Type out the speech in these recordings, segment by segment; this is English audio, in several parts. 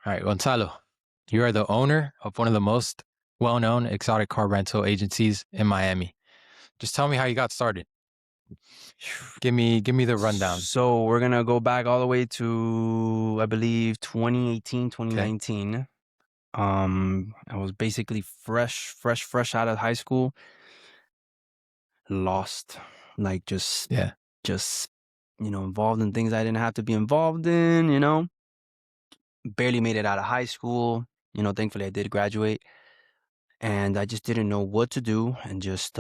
All right, Gonzalo, you are the owner of one of the most well-known exotic car rental agencies in Miami. Just tell me how you got started. Give me the rundown. So we're gonna go back all the way to, I believe, 2018, Okay. 2019. I was basically fresh out of high school, lost, like Yeah. just involved in things I didn't have to be involved in. Barely made it out of high school. Thankfully I did graduate, and I just didn't know what to do, and just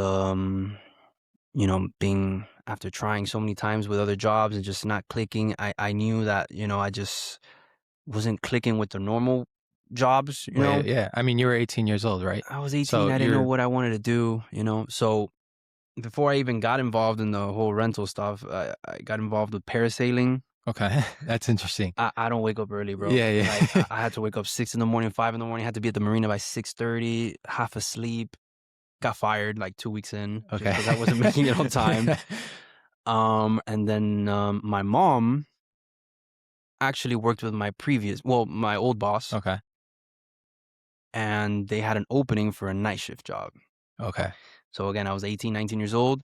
being after trying so many times with other jobs and just not clicking, I knew that, I just wasn't clicking with the normal jobs, Wait, yeah. I mean, you were 18 years old, right? I was 18. So I didn't know you're what I wanted to do, So before I even got involved in the whole rental stuff, I got involved with parasailing. okay. That's interesting. I don't wake up early, bro. Yeah, Like yeah. I had to wake up 6 in the morning, 5 in the morning, had to be at the marina by 6:30, half asleep. Got fired like 2 weeks in just Okay. because I wasn't making it on time. And then my mom actually worked with my old boss, Okay. and they had an opening for a night shift job. Okay. So again, I was 18, 19 years old.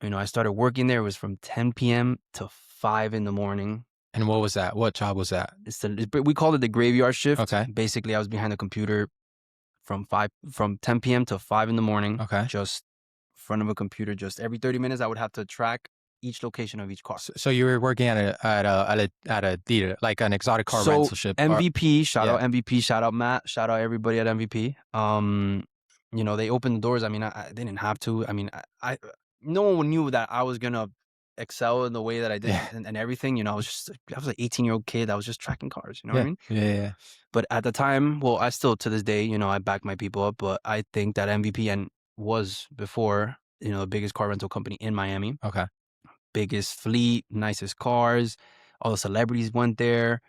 I started working there. It was from 10 p.m. to 5 in the morning. And what was that? What job was that? We called it the graveyard shift. Okay. Basically, I was behind the computer from 10 p.m. to 5 in the morning. Okay. Just in front of a computer. Just every 30 minutes, I would have to track each location of each car. So you were working at a theater, like an exotic car rental ship. MVP, shout out Yeah. MVP, shout out Matt, shout out everybody at MVP. They opened the doors. I mean, they didn't have to. I mean, no one knew that I was gonna excel in the way that I did, Yeah. and everything. I was an 18-year-old kid that was just tracking cars. You know what I Yeah. mean? Yeah. But at the time, well, I still to this day, I back my people up. But I think that MVP and was before, the biggest car rental company in Miami, Okay. biggest fleet, nicest cars. All the celebrities went there.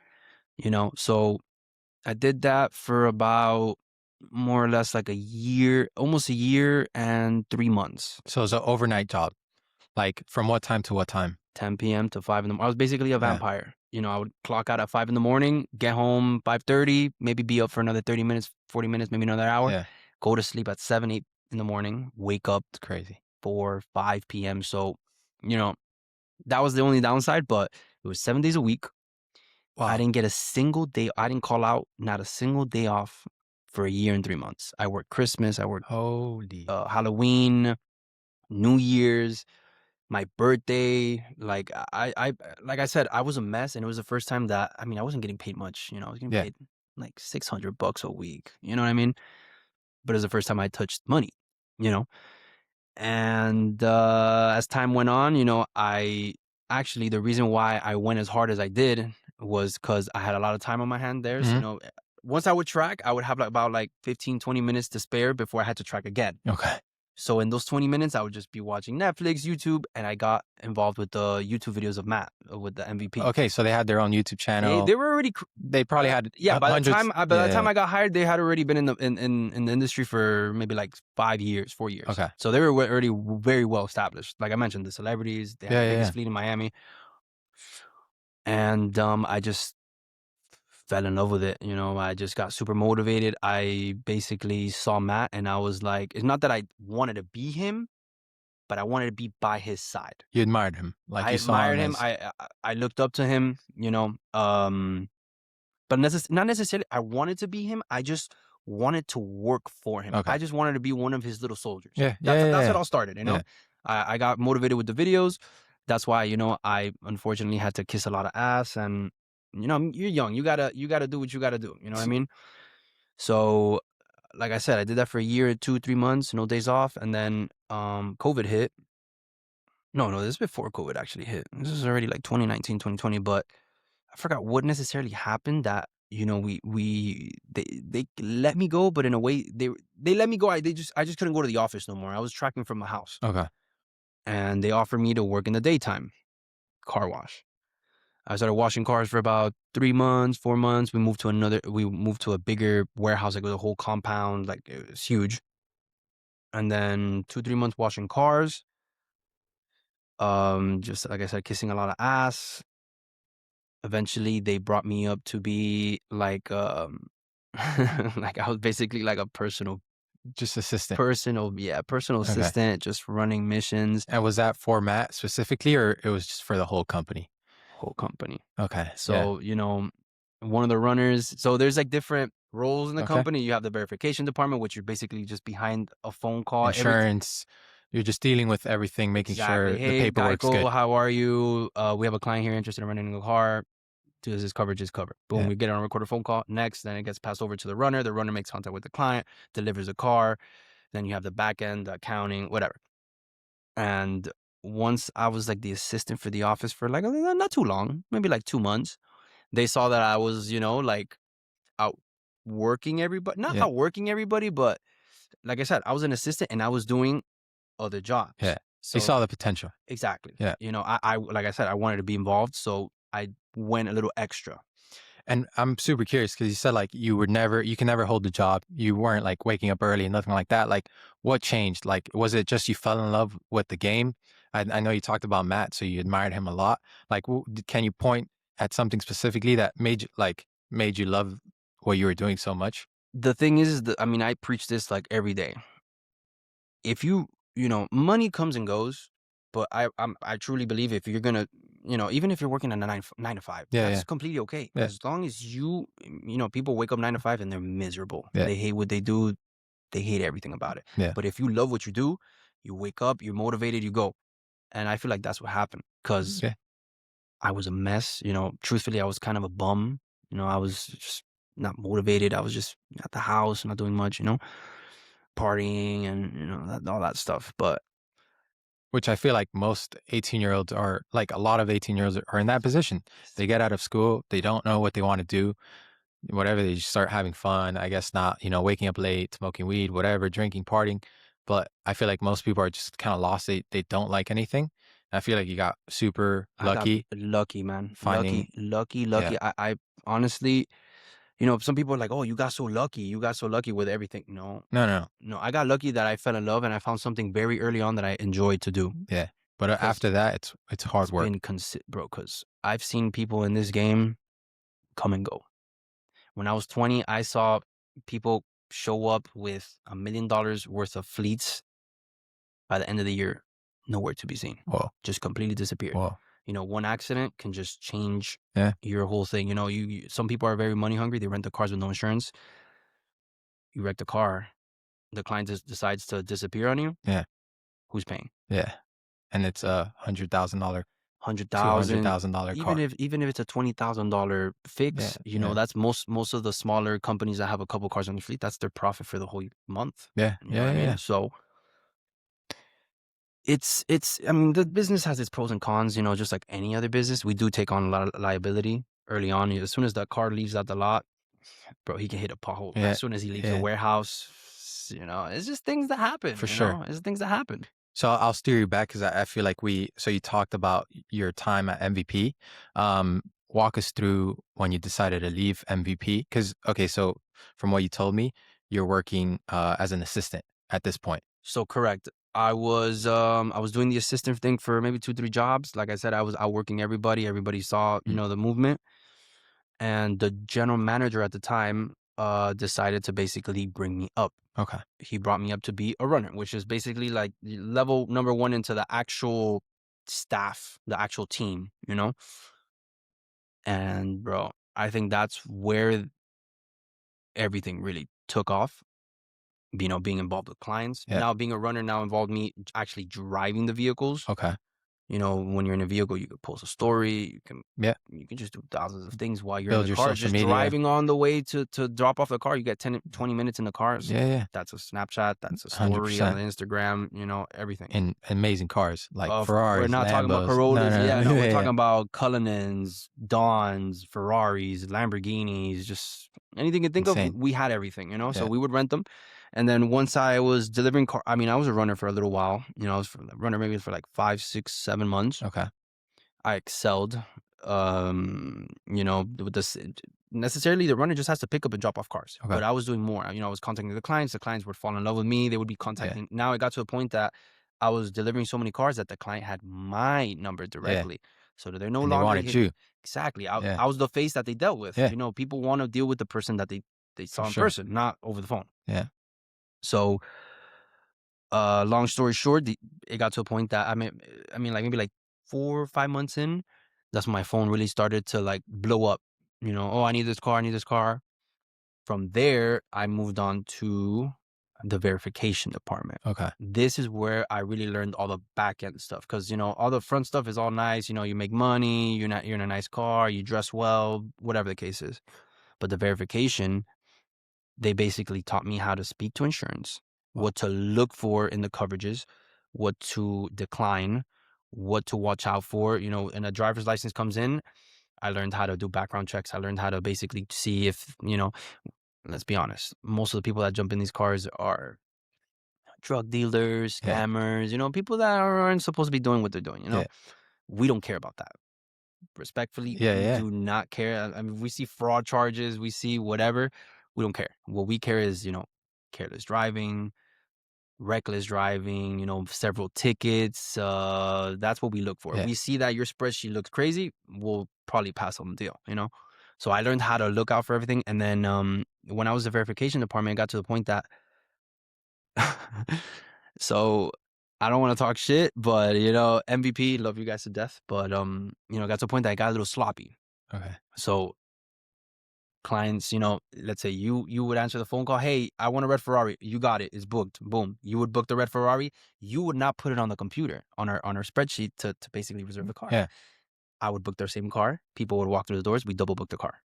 So I did that for about more or less like a year, almost a year and 3 months. So it's an overnight job. Like from what time to what time? 10 p.m. to 5 in the morning. I was basically a Yeah. vampire. I would clock out at 5 in the morning, get home 5:30, maybe be up for another 30 minutes, 40 minutes, maybe another hour, Yeah. go to sleep at 7, 8 in the morning, wake up It's crazy. 4, 5 p.m. So, that was the only downside, but it was 7 days a week. I Wow. didn't get a single day. I didn't call out, not a single day off for a year and 3 months. I worked Christmas. I worked Holy. Halloween, New Year's, my birthday. Like I said, I was a mess, and it was the first time that, I mean, I wasn't getting paid much. I was getting Yeah. paid like $600 a week. You know what I mean? But it was the first time I touched money. You know, and as time went on, I actually, the reason why I went as hard as I did was because I had a lot of time on my hand there. So, Hmm. once I would track, I would have about 15, 20 minutes to spare before I had to track again. Okay. So in those 20 minutes, I would just be watching Netflix, YouTube, and I got involved with the YouTube videos of Matt, with the MVP. Okay. So they had their own YouTube channel. They were already They probably had yeah. By hundreds. the time I got hired, they had already been in the industry for maybe like 5 years, 4 years. Okay. So they were already very well established. Like I mentioned, the celebrities, they had the biggest fleet in Miami, and I just fell in love with it. I just got super motivated. I basically saw Matt, and I was like, it's not that I wanted to be him, but I wanted to be by his side. You admired him, like I you saw admired him him. as. I looked up to him. But not necessarily I wanted to be him. I just wanted to work for him. Okay. I just wanted to be one of his little soldiers. Yeah. That's how it all started. Yeah. I got motivated with the videos. That's why I unfortunately had to kiss a lot of ass. And you're young. You gotta do what you gotta do. You know what I mean? So, like I said, I did that for a year, 2, 3 months, no days off, and then COVID hit. No, this is before COVID actually hit. This is already like 2019, 2020, but I forgot what necessarily happened that, they let me go, but in a way they let me go. I just couldn't go to the office no more. I was tracking from my house, Okay. and they offered me to work in the daytime, car wash. I started washing cars for about 3 months, 4 months. We moved to a bigger warehouse, like with a whole compound, like it was huge. And then 2, 3 months washing cars. Just like I said, kissing a lot of ass. Eventually, they brought me up to be like, like I was basically like a Just assistant. personal Okay. assistant, just running missions, And was that for Matt specifically, or it was just for the whole company? whole company. Okay. Yeah. So, one of the runners, so there's like different roles in the Okay. company. You have the verification department, which you're basically just behind a phone call. Insurance. You're just dealing with everything, making Exactly. sure the Hey, paperwork's Geico, good. how are you? We have a client here interested in renting a car. Does this coverage is covered? Boom, Yeah. we get on a recorded phone call. Next, then it gets passed over to the runner. The runner makes contact with the client, delivers a car. Then you have the back end, the accounting, whatever. And once I was like the assistant for the office for like not too long, maybe like 2 months, they saw that I was, like outworking everybody, not Yeah. outworking everybody, but like I said, I was an assistant and I was doing other Yeah. jobs. They So saw the potential. exactly, Yeah. I like I said, I wanted to be involved, so I went a little extra. And I'm super curious because you said like you can never hold the job. You weren't like waking up early and nothing like that. Like, what changed? Like, was it just you fell in love with the game? I know you talked about Matt, so you admired him a lot. Like, can you point at something specifically that made you love what you were doing so much? The thing is that I mean, I preach this like every day. If money comes and goes, but I truly believe if you're gonna, even if you're working on a nine to five, Yeah. that's Yeah. completely okay. Yeah. As long as people wake up 9 to 5 and they're miserable. Yeah. They hate what they do. They hate everything about it. Yeah. But if you love what you do, you wake up, you're motivated, you go. And I feel like that's what happened because Yeah. I was a mess. Truthfully, I was kind of a bum. I was just not motivated. I was just at the house, not doing much, partying and, all that stuff. But Which I feel like most 18-year-olds are like a lot of 18-year-olds are in that position. They get out of school, they don't know what they want to do. Whatever, they just start having fun. I guess not, waking up late, smoking weed, whatever, drinking, partying. But I feel like most people are just kind of lost. They don't like anything. I feel like you got super I got lucky lucky, man. finding, Lucky, lucky, yeah. lucky. I honestly, some people are like, oh, you got so lucky. You got so lucky with everything. No, No, no, no. no. I got lucky that I fell in love and I found something very early on that I enjoyed to do. Yeah. But Because after that, it's hard it's work. been, bro, because I've seen people in this game come and go. When I was 20, I saw people show up with $1 million worth of fleets by the end of the year, nowhere to be seen, Well, just completely disappeared. well, One accident can just change yeah, your whole thing. Some people are very money hungry. They rent the cars with no insurance. You wreck the car, the client just decides to disappear on you. yeah, Who's paying? yeah. And it's $100,000, 100,000. $200,000 Even car. if even if it's a $20,000 Yeah, fix, yeah, that's most of the smaller companies that have a couple cars on the fleet. That's their profit for the whole month. yeah, You know what yeah, I yeah, mean? yeah. So it's I mean, the business has its pros and cons, just like any other business. We do take on a lot of liability early on. As soon as the car leaves out the lot, bro, he can hit a pothole. Yeah, As soon as he leaves the yeah, warehouse, it's just things that happen, for sure. It's things that happen. So I'll steer you back because I feel like so you talked about your time at MVP. Walk us through when you decided to leave MVP. Because, okay, so from what you told me, you're working as an assistant at this point. So correct. I was doing the assistant thing for maybe 2, 3 jobs. Like I said, I was outworking everybody. Everybody saw, Mm, the movement. And the general manager at the time decided to basically bring me up. okay. He brought me up to be a runner, which is basically like level number one into the actual staff, the actual team. And bro, I think that's where everything really took off. Being involved with clients. Yeah. Now being a runner now involved me actually driving the vehicles. Okay. When you're in a vehicle, you can post a story. Yeah. You can just do thousands of things while you're in Build the your car. social Just media. driving on the way to drop off the car, you get 10, 20 minutes in the cars. Yeah. Yeah. That's a Snapchat. That's a story on 100%. Instagram. Everything. In amazing cars like We're Ferraris, not talking about Lambos. No, Corollas. no, Yeah, no. no, we're Yeah. talking Yeah. about Cullinans, Dawns, Ferraris, Lamborghinis, just anything you think of. Insane. We had everything. So Yeah. we would rent them. And then once I was delivering car, I mean, I was a runner for a little while. I was a runner maybe for like 5, 6, 7 months. Okay. I excelled. With this necessarily the runner just has to pick up and drop off cars. Okay. But I was doing more. I was contacting the clients. The clients would fall in love with me. They would be Yeah. contacting. Now it got to a point that I was delivering so many cars that the client had my number Yeah. directly. So that they're no And they longer wanted hit. you. Exactly. Yeah. I was the face that they dealt with. Yeah. You know, people want to deal with the person that they For saw in sure. person, not over the phone. Yeah. So, long story short, it got to a point that like maybe like 4 or 5 months in, that's when my phone really started to like blow up. You know, oh, I need this car. I need this car. From there, I moved on to the verification department. Okay. This is where I really learned all the back end stuff because all the front stuff is all nice. You make money, you're in a nice car, you dress well, whatever the case is. But the verification, they basically taught me how to speak to insurance, Wow. what to look for in the coverages, what to decline, what to watch out for. And a driver's license comes in, I learned how to do background checks. I learned how to basically see if, let's be honest, most of the people that jump in these cars are drug dealers, Yeah. scammers, people that aren't supposed to be doing what they're doing. Yeah. We don't care about that. Respectfully, Yeah. we Yeah. do not care. I mean, we see fraud charges, we see whatever. We don't care. What we care is, careless driving, reckless driving, several tickets. That's what we look for. If Yeah. we see that your spreadsheet looks crazy, we'll probably pass on the deal. So I learned how to look out for everything. And then when I was the verification department, it got to the point that so I don't want to talk shit, but MVP, love you guys to death. But it got to the point that I got a little sloppy. Okay. So clients, let's say you would answer the phone call. Hey, I want a red Ferrari. You got it. It's booked. Boom. You would book the red Ferrari. You would not put it on the computer on our spreadsheet to basically reserve the car. Yeah. I would book their same car. People would walk through the doors. We double book the car.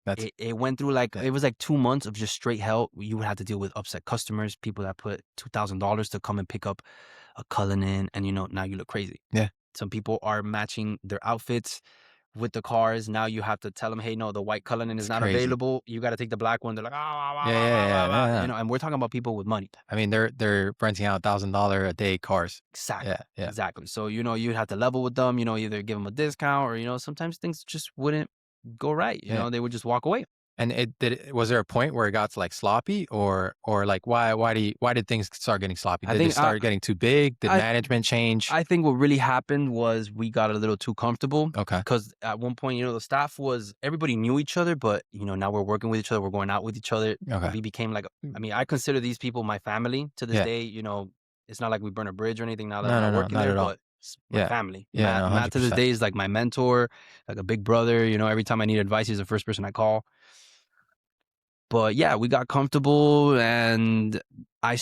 That's It went through yeah. it was like 2 months of just straight hell. You would have to deal with upset customers, people that put $2,000 to come and pick up a Cullinan, and now you look crazy. Yeah. Some people are matching their outfits with the cars. Now you have to tell them, hey, no, the white Cullinan is It's not crazy. available. You got to take the black one. They're like, ah, Yeah. Yeah. Yeah. Yeah. and we're talking about people with money. I mean, they're renting out $1,000 a day cars. Exactly. Yeah. Yeah. Exactly. So, you'd have to level with them, either give them a discount or, sometimes things just wouldn't go right. Yeah. They would just walk away. And was there a point where it got like sloppy or like why did things start getting sloppy? I Did it think start getting too big? Did I management change? I think what really happened was we got a little too comfortable Okay. because at one point, the staff everybody knew each other, but now we're working with each other, we're going out with each other. Okay. We became I consider these people my family to this Yeah. day. It's not like we burn a bridge or anything now that No, I'm no, not no, working not there, at all. but it's my Yeah. family. Yeah, no, Matt to this 100%. day is like my mentor, like a big brother. Every time I need advice, he's the first person I call. But yeah, we got comfortable and I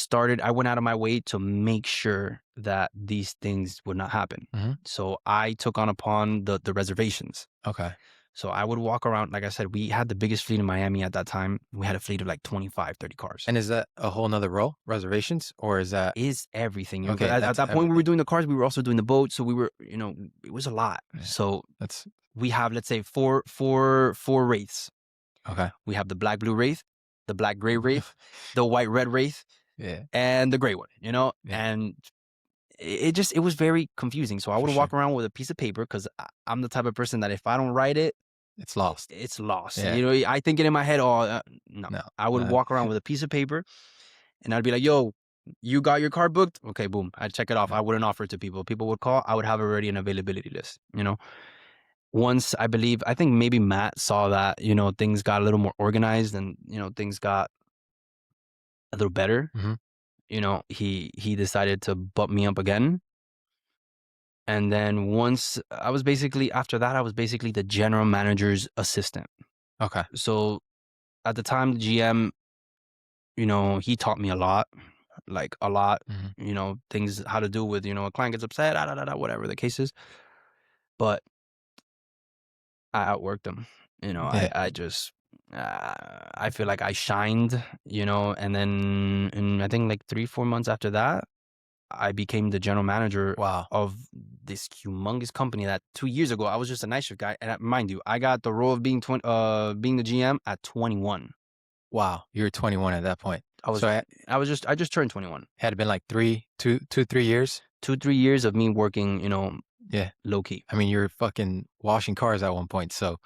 went out of my way to make sure that these things would not happen. Hmm. So I took upon the reservations. Okay. So I would walk around. Like I said, we had the biggest fleet in Miami at that time. We had a fleet of like 25, 30 cars. And is that a whole nother role, reservations, or is that Is everything. okay? At That's that point, we were everything. doing the cars. We were also doing the boats. So we were, it was a lot. Yeah. So That's we have, let's say, four wraiths. okay. We have the black blue wraith, the black gray wraith, the white red wraith, Yeah. and the gray one, Yeah. and it was very confusing. So I For would walk sure. around with a piece of paper because I'm the type of person that if I don't write it, It's lost. it's lost. Yeah. I think it in my head. Oh, no. No. I would No. walk around with a piece of paper and I'd be like, yo, you got your car booked? Okay, boom. I'd check it off. Yeah. I wouldn't offer it to people. People would call. I would have already an availability list. Once I think maybe Matt saw that, things got a little more organized and, things got a little better. Hmm. He decided to bump me up again. And then after that, I was basically the general manager's assistant. Okay. So at the time, the GM, he taught me a lot, like a lot, Hmm. things, how to do with, a client gets upset, whatever the case is. But I outworked him. Yeah. I just, I feel like I shined, and then I think like 3, 4 months after that, I became the general manager Wow. of this humongous company that 2 years ago I was just a night shift guy. And mind you, I got the role of being being the GM at 21. Wow. You were 21 at that point. I was So it I just turned 21. had been like 3 years. 2, 3 years of me working, Yeah. low key. I mean, you're fucking washing cars at one point. So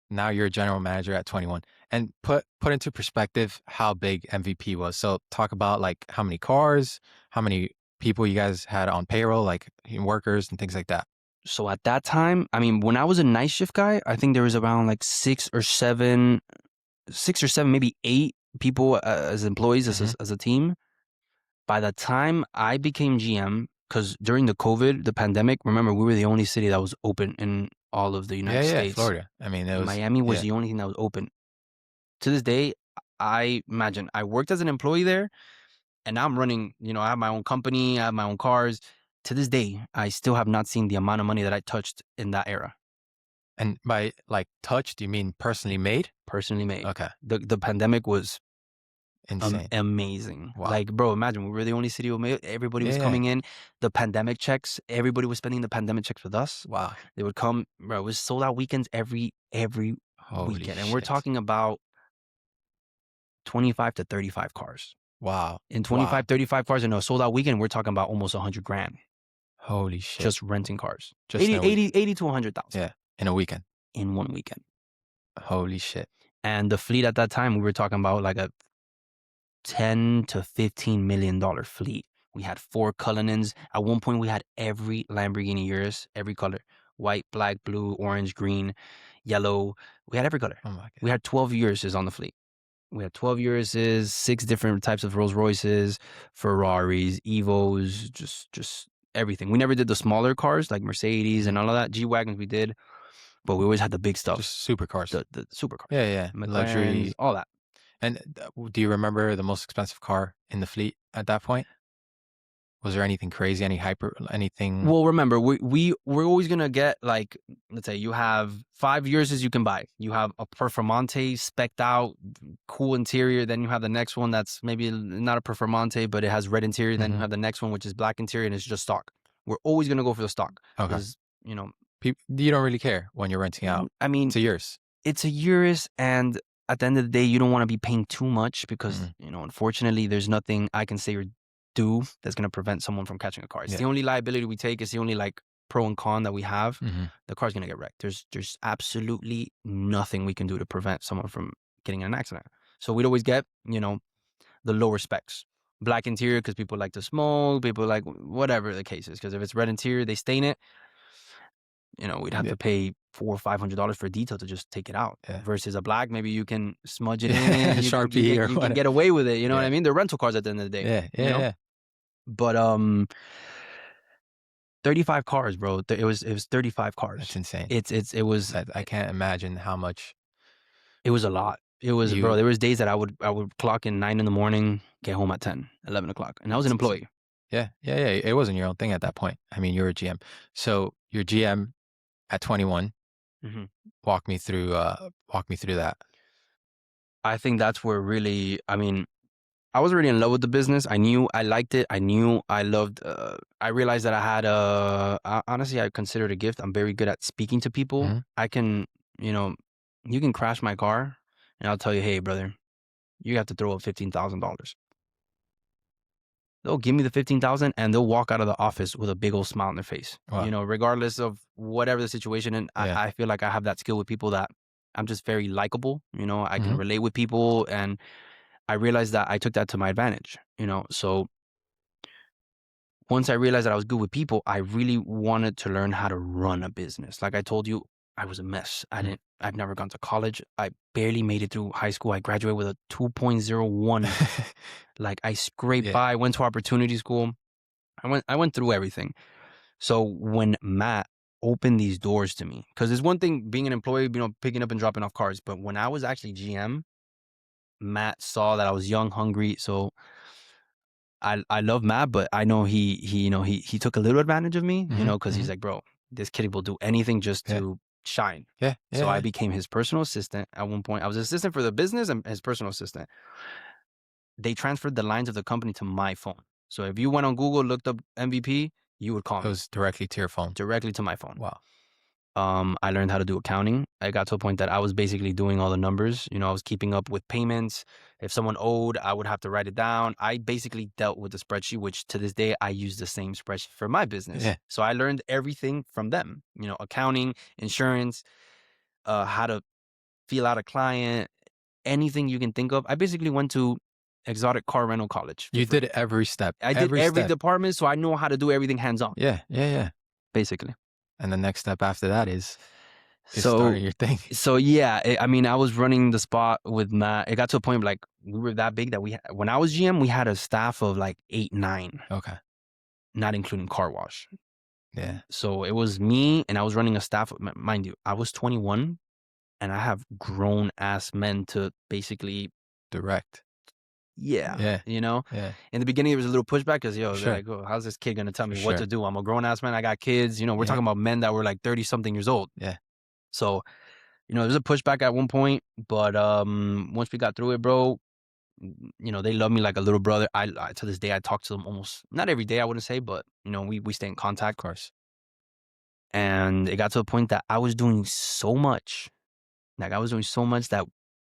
now you're a general manager at 21. And put into perspective how big MVP was. So talk about like how many cars, how many people you guys had on payroll, like workers and things like that. So at that time, I mean, when I was a night shift guy, I think there was around like six or seven, maybe eight people as employees, Mhm. as a team. By the time I became GM, because during the COVID, the pandemic, remember, we were the only city that was open in all of the Yeah, United yeah, States. Florida. I mean, it was Miami was yeah. the only thing that was open. To this day, I imagine I worked as an employee there, and now I'm running, I have my own company, I have my own cars. To this day, I still have not seen the amount of money that I touched in that era, And by, like, touch, do you mean personally made? personally made. Okay. The pandemic was Insane. amazing. Wow. Like, bro, imagine we were the only city who made it. Everybody Yeah, was yeah. coming in. The pandemic checks, everybody was spending the pandemic checks with us. Wow. They would come, bro. It was sold out weekends every Holy weekend, and we're shit. talking about 25 to 35 cars. Wow. In Wow. 25, 35 cars in a sold out weekend, we're talking about almost 100 grand Holy shit. just renting cars. Just in 80, a week. 80, 80 to 100,000 Yeah, in a weekend. in one weekend. Holy shit. And the fleet at that time, we were talking about like a 10 to $15 million fleet. We had 4 Cullinans. At one point, we had every Lamborghini Urus, every color: white, black, blue, orange, green, yellow. We had every color. Oh my We god. had 12 Uruses on the fleet. We had 12 Uruses, 6 different types of Rolls Royces, Ferraris, Evos, just everything. We never did the smaller cars like Mercedes Mhm. and all of that. G Wagons we did, but we always had the big stuff, Just supercars. the supercars, Yeah, yeah. McLarens, Luxury. all that. And, do you remember the most expensive car in the fleet at that point? Was there anything crazy, anything Well, remember, we're always gonna get, like, let's say you have 5 years as you can buy. You have a Performante specced out, cool interior. Then you have the next one that's maybe not a Performante, but it has red interior. Then you Mhm. have the next one which is black interior and it's just stock. We're always gonna go for the stock Okay. because you know, You don't really care when you're renting out. I mean, It's a yours. it's a Urus, and at the end of the day, you don't want to be paying too much because, Mhm. unfortunately, there's nothing I can say or do that's going to prevent someone from catching a car. It's Yeah. the only liability we take. It's the only, like, pro and con that we have. Mhm. The car's going to get wrecked. There's absolutely nothing we can do to prevent someone from getting in an accident. So we'd always get, the lower specs. Black interior because people like to smoke, people like whatever the case is. Because if it's red interior, they stain it. We'd have Yeah, to pay $400 or $500 for a detail to just take it out. yeah. Versus a black, maybe you can smudge it Yeah, in, Sharpie or you can what. get away with it. You know what Yeah. I mean? They're rental cars at the end of the day. Yeah, You yeah, know, yeah. but 35 cars, bro. It was 35 That's cars. insane. That I can't imagine how much It was a lot. It was, bro. you There was days that I would clock in 9 in the morning, get home at 10, 11 o'clock, and I was an it's insane. employee. Yeah, yeah, yeah. It wasn't your own thing at that point. I mean, you were a GM. So you're GM at 21. hmm Walk me through that. I think that's where really, I mean, I was already in love with the business. I knew I liked it. I knew I loved. I realized that I had honestly, I consider it a gift. I'm very good at speaking to people. Mhm. I can, you know, you can crash my car, and I'll tell you, hey, brother, you have to throw up $15,000. They'll give me the 15,000, and they'll walk out of the office with a big old smile on their face. Wow. Regardless of whatever the situation. And I, Yeah. I feel like I have that skill with people that I'm just very likable. I can Mhm. relate with people, and I realized that I took that to my advantage. So once I realized that I was good with people, I really wanted to learn how to run a business. Like I told you, I was a mess. Mhm. I've never gone to college. I barely made it through high school. I graduated with a 2.01. Like I scraped Yeah. by, went to opportunity school. I went through everything. So when Matt opened these doors to me, because there's one thing being an employee, picking up and dropping off cars, but when I was actually GM, Matt saw that I was young, hungry. So I love Matt, but I know he took a little advantage of me, Mhm. because he's Mhm. like, bro, this kid will do anything just Yeah. to shine. Yeah. Yeah, So I yeah. became his personal assistant at one point. I was assistant for the business and his personal assistant. They transferred the lines of the company to my phone. So if you went on Google, looked up MVP, you would call It me was directly to your phone. directly to my phone. Wow. I learned how to do accounting. I got to a point that I was basically doing all the numbers. I was keeping up with payments. If someone owed, I would have to write it down. I basically dealt with the spreadsheet, which to this day I use the same spreadsheet for my business. Yeah. So I learned everything from them. Accounting, insurance, how to feel out a client, anything you can think of. I basically went to exotic car rental college for You did free. every step. I did Every every step. department, so I know how to do everything hands on, Yeah. Yeah, yeah. basically. And the next step after that is So starting your thing. so yeah, I mean, I was running the spot with Matt. It got to a point like we were that big that when I was GM, we had a staff of like 8, 9, Okay. not including car wash. Yeah. So it was me, and I was running a staff. Mind you, I was 21, and I have grown ass men to basically, Direct. yeah, Yeah. you know. Yeah. In the beginning, there was a little pushback because For they're sure. like, oh, how's this kid gonna tell For me what to sure. do? I'm a grown ass man. I got kids. We're Yeah. talking about men that were like 30 something years old. Yeah. So there's a pushback at one point, but once we got through it, bro, they love me like a little brother. I to this day I talk to them almost not every day, I wouldn't say, but we stay in Of contact. course. And it got to a point that I was doing so much, like I was doing so much that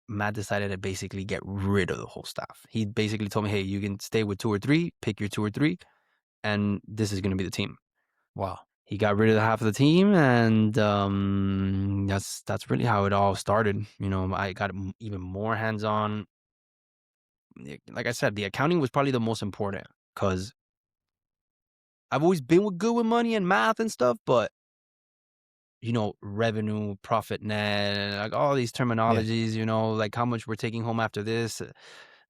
Matt decided to basically get rid of the whole staff. He basically told me, "Hey, you can stay with 2 or 3, pick your 2 or 3, and this is going to be the team." Wow. He got rid of the half of the team, and that's really how it all started. I got even more hands on. Like I said, the accounting was probably the most important because I've always been good with money and math and stuff, but revenue, profit net, like all these Yeah. terminologies, like how much we're taking home after this,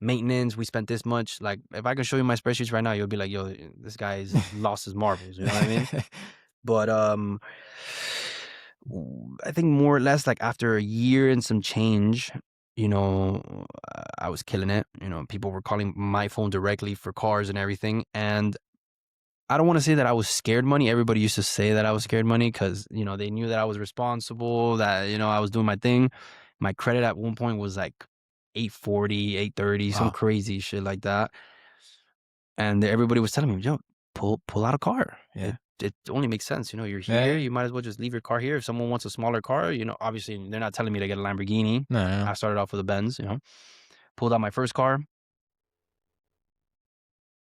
maintenance, we spent this much. Like if I can show you my spreadsheets right now, you'll be like, yo, this guy's lost his marbles, you know what I mean? But I think more or less like after a year and some change, I was killing it. People were calling my phone directly for cars and everything. And I don't want to say that I was scared money. Everybody used to say that I was scared money because, they knew that I was responsible, that, I was doing my thing. My credit at one point was like 840, 830, some Wow. crazy shit like that. And everybody was telling me, yo, pull out a car. Yeah. It only makes sense. You're here. Yeah. You might as well just leave your car here. If someone wants a smaller car, obviously they're not telling me to get a Lamborghini. No, no, no. I started off with a Benz, pulled out my first car.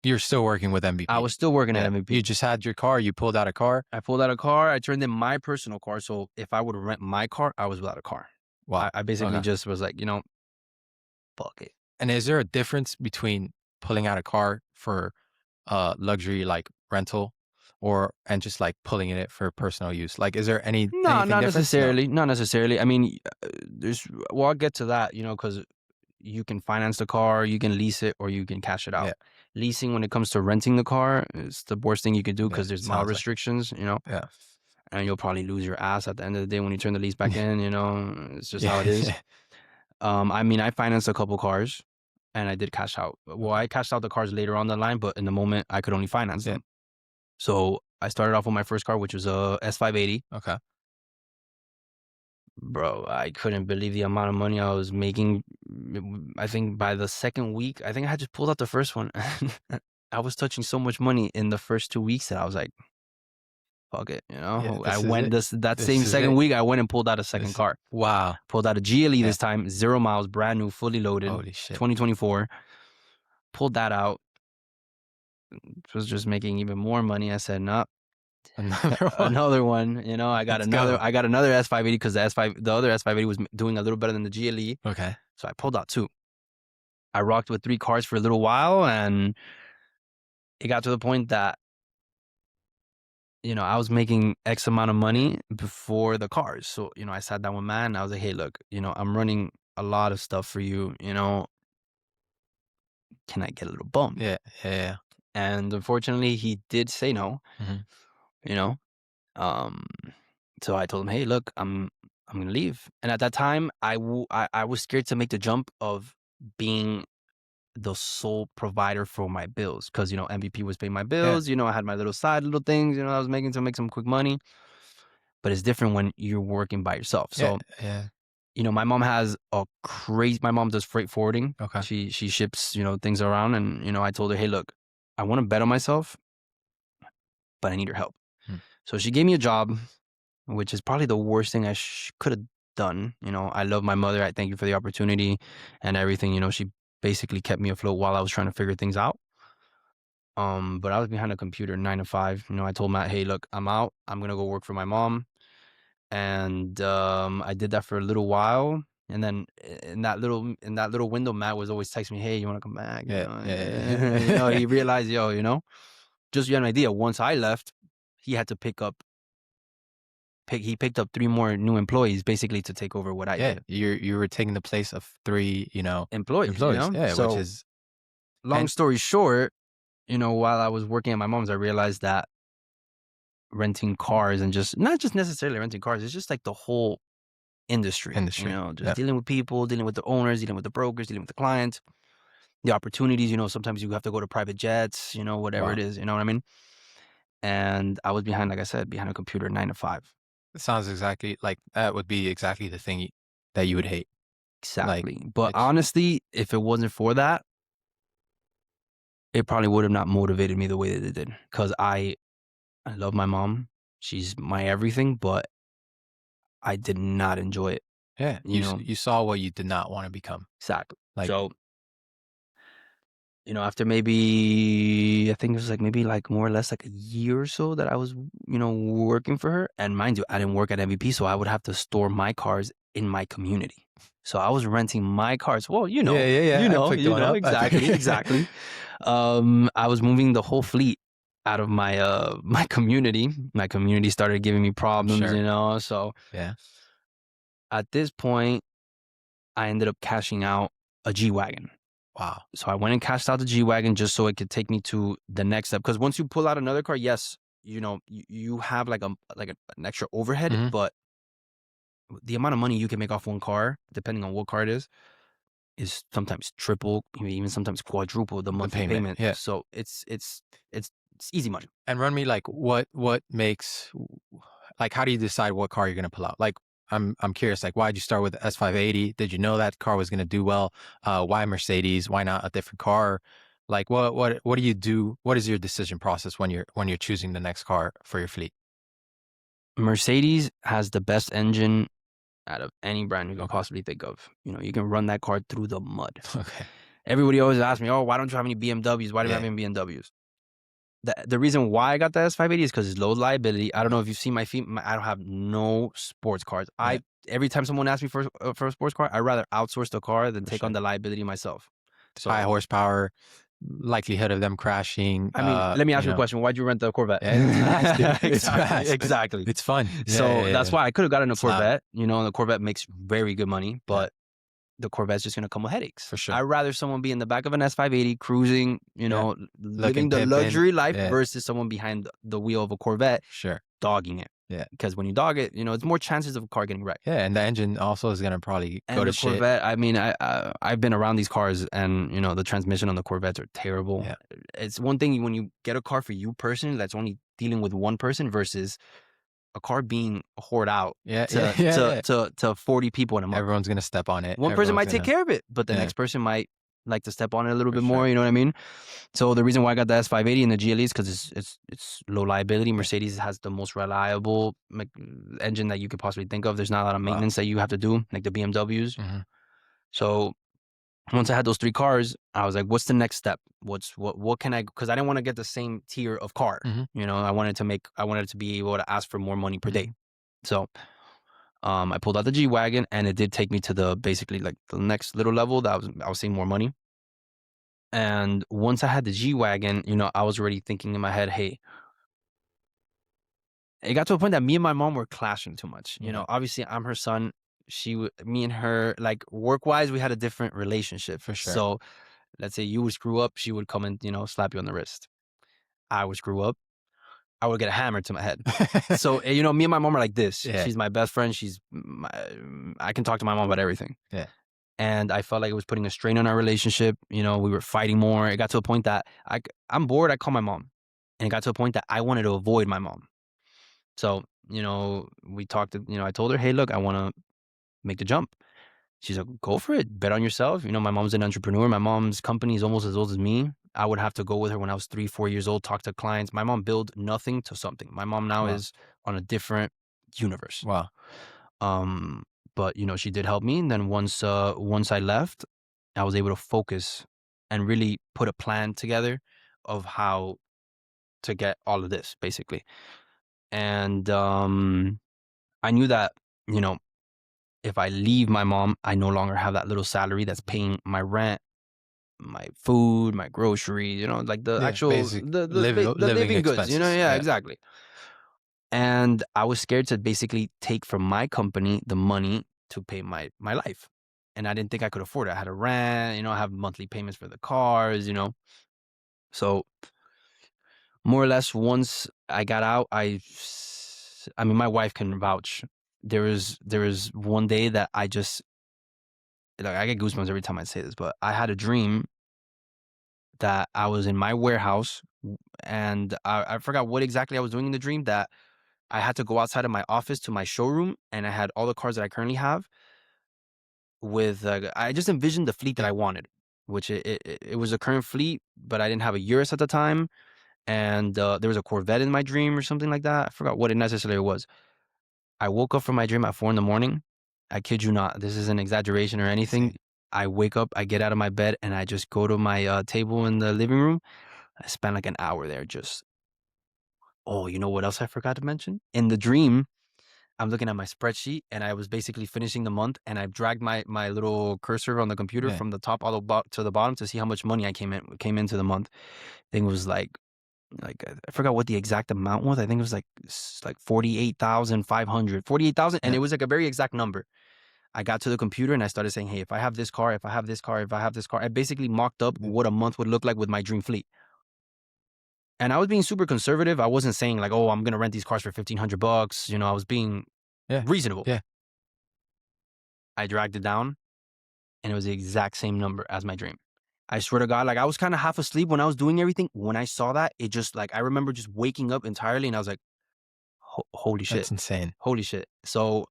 You're still working with I MVP. was still working at Yeah. MVP. You just had your car, you pulled out a car. I pulled out a car. I turned in my personal car. So if I would rent my car, I was without a car. Wow. I basically Okay. just was like, fuck it. And is there a difference between pulling out a car for luxury like rental and just like pulling in it for personal use? Like is there No, anything not difference? No. necessarily. Not necessarily. I mean, I'll get to that, because you can finance the car, you can lease it, or you can cash it out. Yeah. Leasing, when it comes to renting the car, is the worst thing you can do Yeah. because there's mile Sounds like. restrictions, Yeah. and you'll probably lose your ass at the end of the day when you turn the lease back in, It's just how Yeah. it is. Yeah. I mean, I financed a couple cars and I did cash out. Well, Okay. I cashed out the cars later on the line, but in the moment I could only finance Yeah. them. So I started off with my first car, which was a S580. Okay. Bro, I couldn't believe the amount of money I was making. I think by the second week, I think I had just pulled out the first one. I was touching so much money in the first 2 weeks that I was like, fuck it, Yeah. I This is went it. that This same is second it. week, I went and pulled out a second This. car. Wow. Pulled out a GLE Yeah. this time, 0 miles, brand new, fully loaded, Holy shit. 2024. Pulled that out. Was just making even more money. I said, no, Another one. another one. Let's go. I got another S580 because the other S580 was doing a little better than the GLE. Okay. So I pulled out 2. I rocked with 3 cars for a little while, and it got to the point that I was making X amount of money before the cars. So I sat down with man. And I was like, hey, look, I'm running a lot of stuff for you. Can I get a little bump? Yeah. Yeah. Yeah. And unfortunately, he did say no. Mhm. You know, um, so I told him, hey, look, I'm gonna leave. And at that time, I was scared to make the jump of being the sole provider for my bills because MVP was paying my Yeah. bills. I had my little things. I was making to make some quick money. But it's different when you're working by yourself. Yeah. So Yeah. my mom has a crazy. My mom does freight forwarding. Okay. She ships things around, and I told her, hey, look, I want to bet on myself, but I need her help. Hmm. So she gave me a job, which is probably the worst thing I could have done. I love my mother. I thank you for the opportunity and everything. She basically kept me afloat while I was trying to figure things out. But I was behind a computer 9 to 5. I told Matt, hey, look, I'm out. I'm gonna go work for my mom. And I did that for a little while. And then in that little window, Matt was always texting me, hey, you want to come back? Yeah. He Yeah. realized, just so you have an idea, once I left, he had to pick up he picked up 3 more new employees basically to take over what I Yeah, did. you were taking the place of 3, Employees, you employees. know? Yeah, which So, is long and story short, while I was working at my mom's, I realized that renting cars and just not just necessarily renting cars, it's just like the whole industry, industry. just Yeah. dealing with people, dealing with the owners, dealing with the brokers, dealing with the clients, the opportunities, sometimes you have to go to private jets, whatever it Wow. is, you know what I mean? And I was behind, like I said, behind a computer 9 to 5. It sounds exactly like that would be exactly the thing that you would hate. Like Exactly. But it's honestly, if it wasn't for that, it probably would have not motivated me the way that it did. Cause I love my mom. She's my everything, but I did not enjoy it, yeah, you know? you saw what you did not want to become. Exactly. Like So, after maybe I think it was like maybe like more or less like a year or so that I was, working for her. And mind you, I didn't work at MVP, so I would have to store my cars in my community. So I was renting my cars. Well, yeah, yeah, yeah. I picked one up. exactly, exactly. I was moving the whole fleet out of my my community. My community started giving me problems, Sure. So Yeah. at this point, I ended up cashing out a G Wagon. Wow. So I went and cashed out the G Wagon just so it could take me to the next step. Because once you pull out another car, yes, you have like an extra overhead, Hmm. but the amount of money you can make off one car, depending on what car it is sometimes triple, even sometimes quadruple the The monthly payment. payment. Yeah. So it's easy money. And run me like what makes like how do you decide what car you're gonna pull out? Like I'm curious, like why'd you start with the S580? Did you know that car was gonna do well? Why Mercedes? Why not a different car? Like what do you do? What is your decision process when you're choosing the next car for your fleet? Mercedes has the best engine out of any brand you can Okay. possibly think of. You can run that car through the mud. Okay. Everybody always asks me, "Oh, why don't you have any BMWs? Why do you have Yeah. any BMWs?" The reason why I got the S580 is because it's low liability. I don't know if you've seen my feet. I don't have no sports cars. Yeah. Every time someone asks me for a sports car, I'd rather outsource the car than For take on sure. the liability myself. High So, horsepower, likelihood of them crashing. I mean, let me ask you a question. Why'd you rent the Corvette? Yeah, it's fast, dude. It's Exactly, fast. exactly. It's fun. Yeah, So yeah, that's yeah. why I could have gotten a It's loud. Corvette. And the Corvette makes very good money, Yeah, but the Corvette's just gonna come with headaches. for sure. I'd rather someone be in the back of an S580 cruising, Yeah. living Looking the pimping. luxury life Yeah, versus someone behind the wheel of a Corvette sure. dogging it. Yeah. Because when you dog it, it's more chances of a car getting wrecked. Yeah, and the engine also is gonna probably go And to the shit. Corvette, I mean, I've been around these cars, and the transmission on the Corvettes are terrible. Yeah. It's one thing when you get a car for you personally that's only dealing with one person versus a car being hoard out Yeah, yeah, to yeah, to yeah. to to 40 people in a month. Everyone's gonna step on it. One person Everyone's might take gonna care of it, but the yeah, next person might like to step on it a little for bit more. sure. You know what I mean? So the reason why I got the S580 and the GLE is because it's low liability. Yeah. Mercedes has the most reliable engine that you could possibly think of. There's not a lot of Wow. maintenance that you have to do, like the BMWs. Mhm. So once I had those 3 cars, I was like, what's the next step? What can I? Because I didn't want to get the same tier of car. Mhm. I wanted to be able to ask for more money per day. Mhm. So I pulled out the G Wagon, and it did take me to the basically like the next little level that I was seeing more money. And once I had the G Wagon, I was already thinking in my head, hey, it got to a point that me and my mom were clashing too much. Okay. Obviously I'm her son. Me and her, like work wise, we had a different relationship. For sure. So let's say you would screw up, she would come and, slap you on the wrist. I would screw up, I would get a hammer to my head. So, me and my mom are like this. Yeah. She's my best friend. I can talk to my mom about everything. Yeah. And I felt like it was putting a strain on our relationship. We were fighting more. It got to a point that I'm bored. I call my mom. And it got to a point that I wanted to avoid my mom. So, we talked, I told her, hey, look, I want to make the jump. She's like, go for it. Bet on yourself. My mom's an entrepreneur. My mom's company is almost as old as me. I would have to go with her when I was 3, 4 years old, talk to clients. My mom built nothing to something. My mom now Wow. is on a different universe. Wow. Um, but she did help me. And then once I left, I was able to focus and really put a plan together of how to get all of this, basically. And I knew that, if I leave my mom, I no longer have that little salary that's paying my rent, my food, my groceries, like the Yeah. actual Basic the living living goods, expenses. yeah, Yeah. exactly. And I was scared to basically take from my company the money to pay my life. And I didn't think I could afford it. I had a rent, I have monthly payments for the cars. So more or less, once I got out, I mean, my wife can vouch. There was one day that I just, like, I get goosebumps every time I say this, but I had a dream that I was in my warehouse, and I forgot what exactly I was doing in the dream. That I had to go outside of my office to my showroom, and I had all the cars that I currently have. With I just envisioned the fleet that Yeah. I wanted, which it was a current fleet, but I didn't have a Urus at the time, and there was a Corvette in my dream or something like that. I forgot what it necessarily was. I woke up from my dream at 4 in the morning. I kid you not. This is an exaggeration or anything. Insane. I wake up, I get out of my bed, and I just go to my table in the living room. I spent like an hour there just. Oh, you know what else I forgot to mention? In the dream, I'm looking at my spreadsheet, and I was basically finishing the month, and I dragged my little cursor on the computer Yeah. from the top all the to the bottom to see how much money I came into the month. I think it was like I forgot what the exact amount was. I think it was like 48,500, 48,000, and Yeah. it was like a very exact number. I got to the computer and I started saying, "Hey, if I have this car, if I have this car, if I have this car," I basically mocked up Yeah. what a month would look like with my dream fleet. And I was being super conservative. I wasn't saying like, "Oh, I'm gonna rent these cars for $1,500." I was being Yeah. reasonable. Yeah. I dragged it down, and it was the exact same number as my dream. I swear to God, like I was kind of half asleep when I was doing everything. When I saw that, it just like I remember just waking up entirely, and I was like, Holy shit, That's insane. holy shit!" So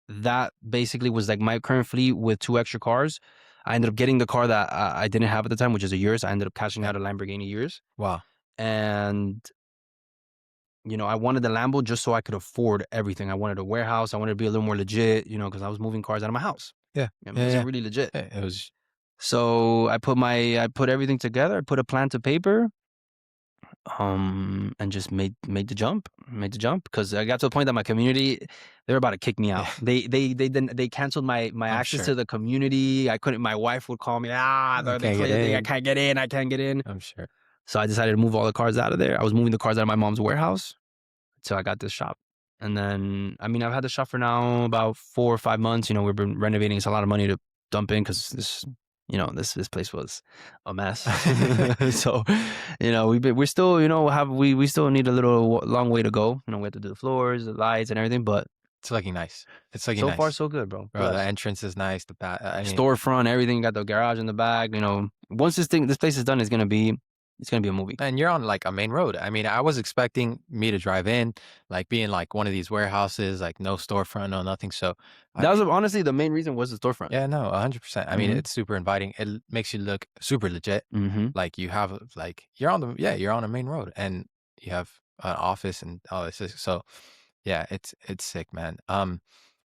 that basically was like my current fleet with two extra cars. I ended up getting the car that I didn't have at the time, which is a Urus. I ended up cashing Yeah. out a Lamborghini Urus, Wow. and I wanted the Lambo just so I could afford everything. I wanted a warehouse. I wanted to be a little more legit, because I was moving cars out of my house. Yeah. I mean, it Yeah. wasn't Yeah. really legit. Yeah. It was So I put everything together. I put a plan to paper, and just made the jump because I got to a point that my community, they were about to kick me yeah. out. They canceled my I'm access to sure. the community. I couldn't. My wife would call me. I They can't get cleared. I in. can't get in. I can't get in. I'm sure. So I decided to move all the cars out of there. I was moving the cars out of my mom's warehouse. So I got this shop. And then, I mean, I've had the shop for now about 4 or 5 months. We've been renovating. It's a lot of money to dump in because this place was a mess. So, we're still, we still need a little long way to go. We have to do the floors, the lights, and everything. But It's looking nice. It's looking so far, nice. so good, bro. Bro, the Blessed. entrance is nice. The back. I mean, Storefront, everything. Got the garage in the back. Once this place is done, it's gonna be a movie. and you're on like a main road. I mean, I was expecting me to drive in, like be in like one of these warehouses, like no storefront, no nothing. So, I That was mean, honestly the main reason was the storefront. yeah, no, 100%. I mean, Mm-hmm. it's super inviting. Makes you look super legit. Mm-hmm. Like you have like you're on a main road and you have an office and all this. So, yeah, it's sick, man.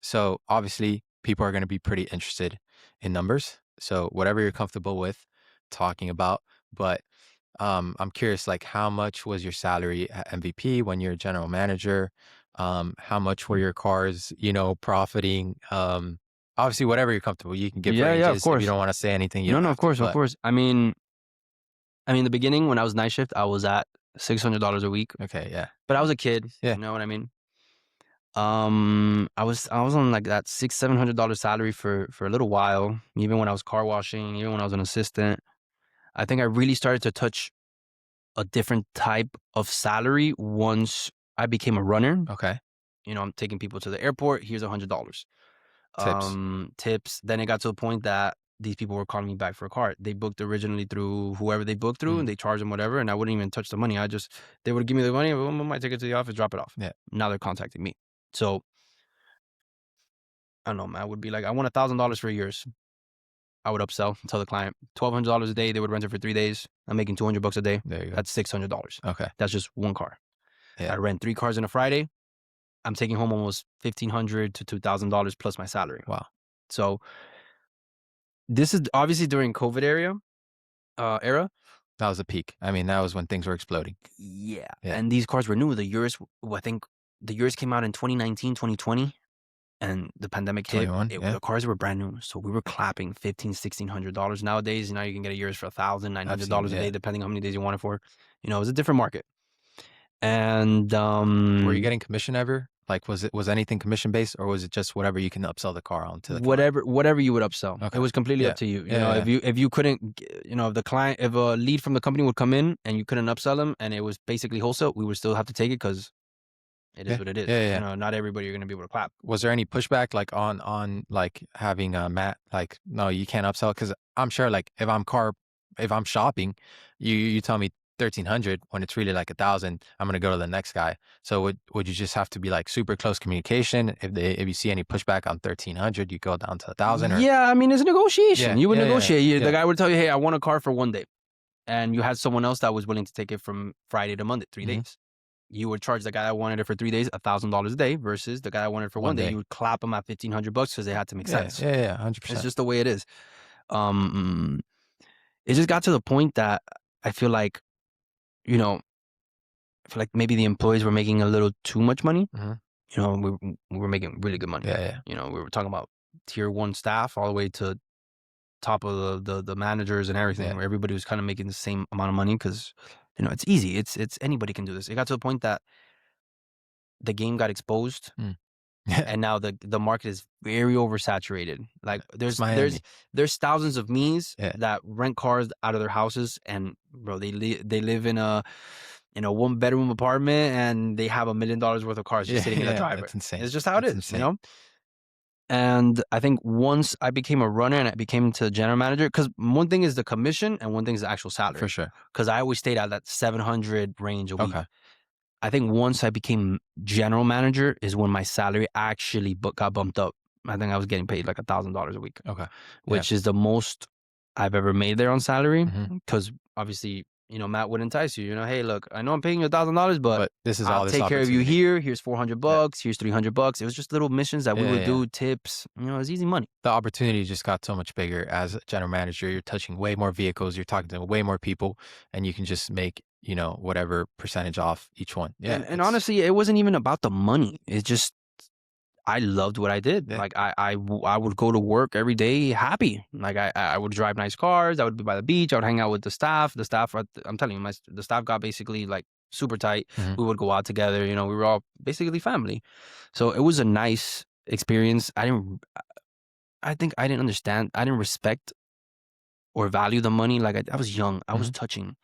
So obviously people are going to be pretty interested in numbers. So whatever you're comfortable with talking about, but I'm curious, like how much was your salary at MVP when you're a general manager? How much were your cars, profiting? Obviously, whatever you're comfortable. You can give Yeah, yeah, of ranges. If you course. don't want to say anything, you No, don't no, of have to. course, of But course. I mean, the beginning when I was night shift, I was at $600 a week, okay, yeah, but I was a kid. yeah, You know what I mean? I was on like that $700 salary for a little while. Even when I was car washing, even when I was an assistant, I think I really started to touch a different type of salary once I became a runner. okay. I'm taking people to the airport. Here's $100. Tips. Tips. Then it got to a point that these people were calling me back for a car. They booked originally through whoever they booked through, Mm, and they charged them whatever, and I wouldn't even touch the money. They would give me the money, boom, boom, I take it to the office, drop it off. yeah, Now they're contacting me. So I don't know, man. I would be like, I want $1,000 for yours. I would upsell, tell the client $1,200 a day. They would rent it for 3 days. I'm making $200 a day. there you go. That's $600. Okay, That's just one car. yeah, I rent 3 cars in a Friday. I'm taking home almost $1,500 to $2,000 plus my salary. wow. So this is obviously during COVID era. That was a peak. I mean, that was when things were exploding. Yeah. Yeah, And these cars were new. The Urus, I think the Urus came out in 2019, 2020, and the pandemic hit. 21. Yeah, The cars were brand new. So we were clapping $1,500, $1,600. Nowadays, you can get a Urus for $1,000, nine I've hundred seen. dollars a Yeah, day, depending on how many days you want it for. It was a different market. And Were you getting commission ever? Like, was anything commission based, or was it just whatever you can upsell the car on to the client? whatever you would upsell, it Okay. was completely up Yeah. to you. You Yeah. know, Yeah. if you couldn't, you know, if the client, if a lead from the company would come in and you couldn't upsell them, and it was basically wholesale, we would still have to take it because it is Yeah. what it is. Yeah. Yeah. You Yeah. know, not everybody you're gonna be able to clap. Was there any pushback like on like having Matt like no you can't upsell because I'm sure like if I'm shopping you tell me 1,300 when it's really like 1,000 I'm gonna go to the next guy so would you just have to be like super close communication if you see any pushback on 1,300 you go down to 1,000 or Yeah, I mean, it's a negotiation. yeah You would yeah yeah negotiate. The yeah guy would tell you, "Hey, I want a car for 1 day," and you had someone else that was willing to take it from Friday to Monday, 3 hmm days. You would charge the guy that wanted it for 3 days $1,000 a day versus the guy that wanted it for one 1 day. You day would clap him at $1,500 because they had to make yeah sense. yeah yeah It's 100% just the way it is. Um, it just got to the point that I feel like, you know, I feel like maybe the employees were making a little too much money. hmm You know, we were making really good money. yeah yeah You know, we were talking about tier one staff all the way to top of the managers and everything, yeah where everybody was kind of making the same amount of money because, you know, it's easy. It's anybody can do this. It got to the point that the game got exposed, mm. yeah and now the market is very oversaturated. Like it's there's Miami there's thousands of me's yeah that rent cars out of their houses, and bro, they live in a 1 bedroom apartment, and they have $1 million worth of cars just yeah sitting in a yeah driveway. that's insane It's just how it that's is, you insane know. And I think once I became a runner and I became to general manager, because one thing is the commission and one thing is the actual for salary. sure Because I always stayed at that 700 range a week. okay I think once I became general manager is when my salary actually got bumped up. I think I was getting paid like $1,000 a week, okay yeah which is the most I've ever made there on salary. hmm Because obviously, you know, Matt would entice you. You know, hey, look, I know I'm paying you $1,000, but but this is I'll all this take care of you opportunity here. Here's 400 yeah bucks. Here's $300. It was just little missions that we yeah would yeah do, tips. You know, it was easy money. the opportunity just got so much bigger as a general manager. You're touching way more vehicles, you're talking to way more people, and you can just make, whatever percentage off each one. Yeah, And it's honestly, it wasn't even about the money. It just I loved what I did. yeah. Like I would go to work every day happy. Like I would drive nice cars. I would be by the beach. I would hang out with the staff. The staff, I'm telling you, the staff got basically like super tight. Mhm. We would go out together. You know, we were all basically family. So it was a nice experience. I think I didn't understand. I didn't respect or value the money. Like I was young. I was Mhm. touching.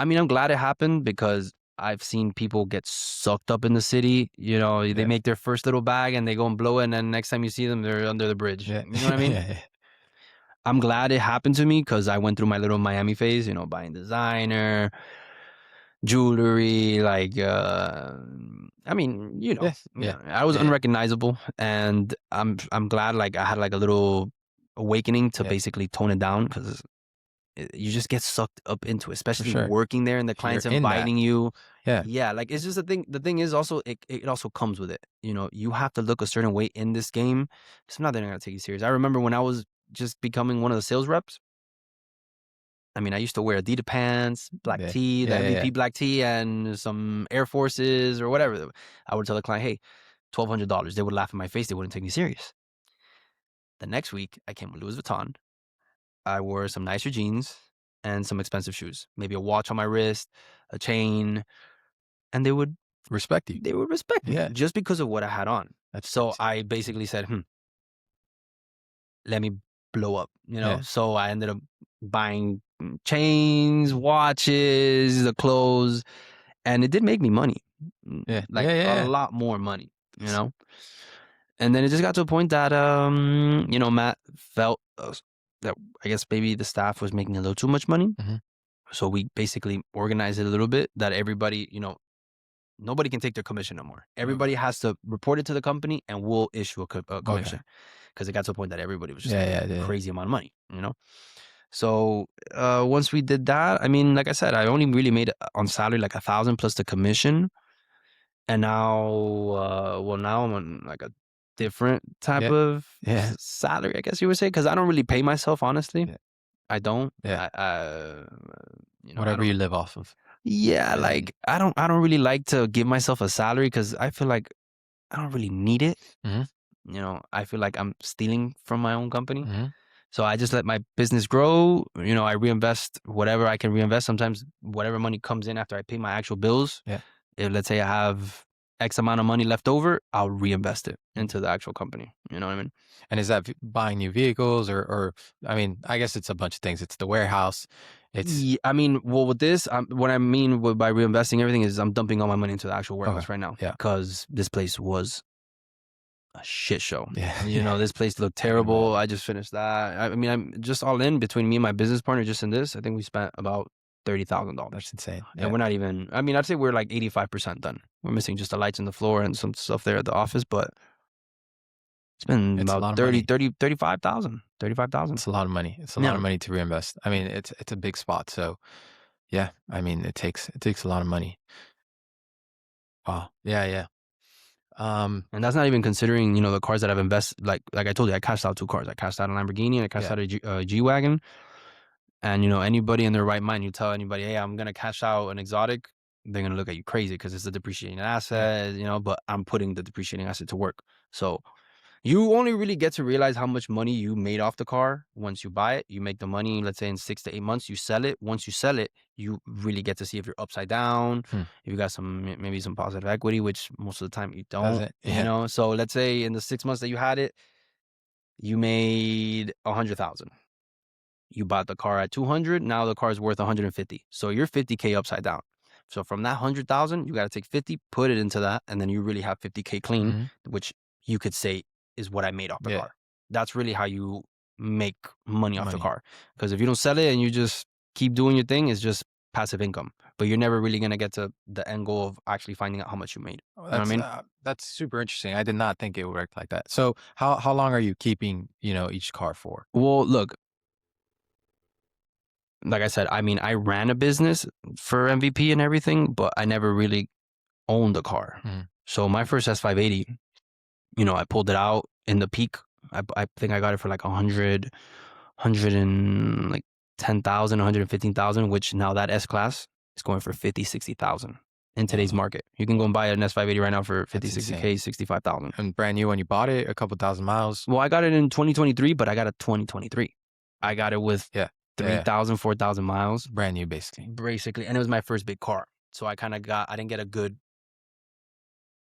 I mean, I'm glad it happened because I've seen people get sucked up in the city. You know, they Yeah. make their first little bag and they go and blow it, and then next time you see them, they're under the bridge. Yeah. You know what I Yeah, mean? yeah. I'm glad it happened to me because I went through my little Miami phase, you know, buying designer, jewelry, like I mean, Yeah. Yeah. I was Yeah. unrecognizable, and I'm glad like I had like a little awakening to Yeah. basically tone it down because you just get sucked up into it, For especially sure. working there and the If you're clients in that. inviting you. Yeah. Yeah, like it's just a thing. The thing is also it also comes with it. You know, you have to look a certain way in this game. It's not that they're gonna take you serious. I remember when I was just becoming one of the sales reps. I mean, I used to wear Adidas pants, black Yeah. tee, the Yeah. Yeah. Yeah. MVP black tee, and some Air Forces or whatever. I would tell the client, "Hey, $1,200." They would laugh in my face. They wouldn't take me serious. The next week, I came with Louis Vuitton. I wore some nicer jeans and some expensive shoes, maybe a watch on my wrist, a chain, and Respect you. they would respect me Yeah. just because of what I had on. That's So crazy. I basically said, let me blow up, you know? Yeah. So I ended up buying chains, watches, the clothes, and it did make me money, Yeah. like Yeah. Yeah. a Yeah. lot more money, you know? And then it just got to a point that, you know, Matt felt that I guess maybe the staff was making a little too much money. Mhm. So we basically organized it a little bit that everybody, you know, nobody can take their commission no more. Okay. Everybody has to report it to the company and we'll issue a Okay. commission because it got to a point that everybody was just Yeah. making Yeah. Yeah. crazy amount of money, you know? So once we did that, I mean, like I said, I only really made on salary like 1,000 plus the commission. And now, well, now I'm on like a different type Yeah. of Yeah. salary, I guess you would say, because I don't really pay myself, honestly. Yeah. I don't. Yeah. You know, I Whatever don't. you live off of. Yeah, And like I don't really like to give myself a salary because I feel like I don't really need it. mhm. You know, I feel like I'm stealing from my own company. Mhm. So I just let my business grow. I reinvest whatever I can reinvest. Sometimes whatever money comes in after I pay my actual bills, Yeah. if let's say I have X amount of money left over, I'll reinvest it Mhm. into the actual company. You know what I mean? And is that buying new vehicles or I mean, I guess it's a bunch of things. It's the warehouse. It's Yeah, I mean, well, with this, what I mean by reinvesting everything is I'm dumping all my money into the actual okay. warehouse right now Yeah. because this place was a shit show. Yeah. Yeah. This place looked I can terrible. imagine. I just finished that. I mean, I'm just all in between me and my business partner just in this. I think we spent about $30,000. That's insane. And Yeah. we're not even, I mean, I'd say we're like 85% done. We're missing just the lights in the floor and some stuff there at the office, but it's been It's a about lot of 30, money. 30, 35,000, 35,000. It's a lot of money. It's a lot Yeah. of money to reinvest. I mean, it's a big spot. So yeah, I mean, it takes a lot of money. Wow. Yeah, yeah. And that's not even considering, the cars that I've invested. Like I told you, I cashed out two cars. I cashed out a Lamborghini and I cashed Yeah. out a G-Wagon. And, anybody in their right mind, you tell anybody, hey, I'm going to cash out an exotic, they're going to look at you crazy because it's a depreciating Yeah. asset, but I'm putting the depreciating asset to work. So you only really get to realize how much money you made off the car once you buy it. You make the money, let's say in 6 to 8 months, you sell it. Once you sell it, you really get to see if you're upside down, Hmm. if you got maybe some positive equity, which most of the time you don't, Doesn't. Yeah. So let's say in the 6 months that you had it, you made 100,000. You bought the car at 200. Now the car is worth 150. So you're 50K upside down. So from that 100,000, you got to take 50, put it into that, and then you really have 50K clean, Hmm. which you could say is what I made off the Yeah. car. That's really how you make money off the Money. car. Because if you don't sell it and you just keep doing your thing, it's just passive income. But you're never really gonna get to the end goal of actually finding out how much you made. Oh, You know what I mean? that's super interesting. I did not think it worked like that. So how long are you keeping, each car for? Well, look, like I said, I mean, I ran a business for MVP and everything, but I never really owned a car. Mhm. So my first S580, I pulled it out in the peak. I think I got it for like 100 and like 10,000, 115,000, which now that S class is going for 50, 60,000 in today's Wow, market. You can go and buy an S580 right now for 50, that's 60K, insane. 65,000. And brand new when you bought it, a couple thousand miles. Well, I got it in 2023, but I got a 2023. I got it with Yeah. Yeah. 3,000, 4,000 miles Brand new basically. basically. And it was my first big car. So I didn't get a good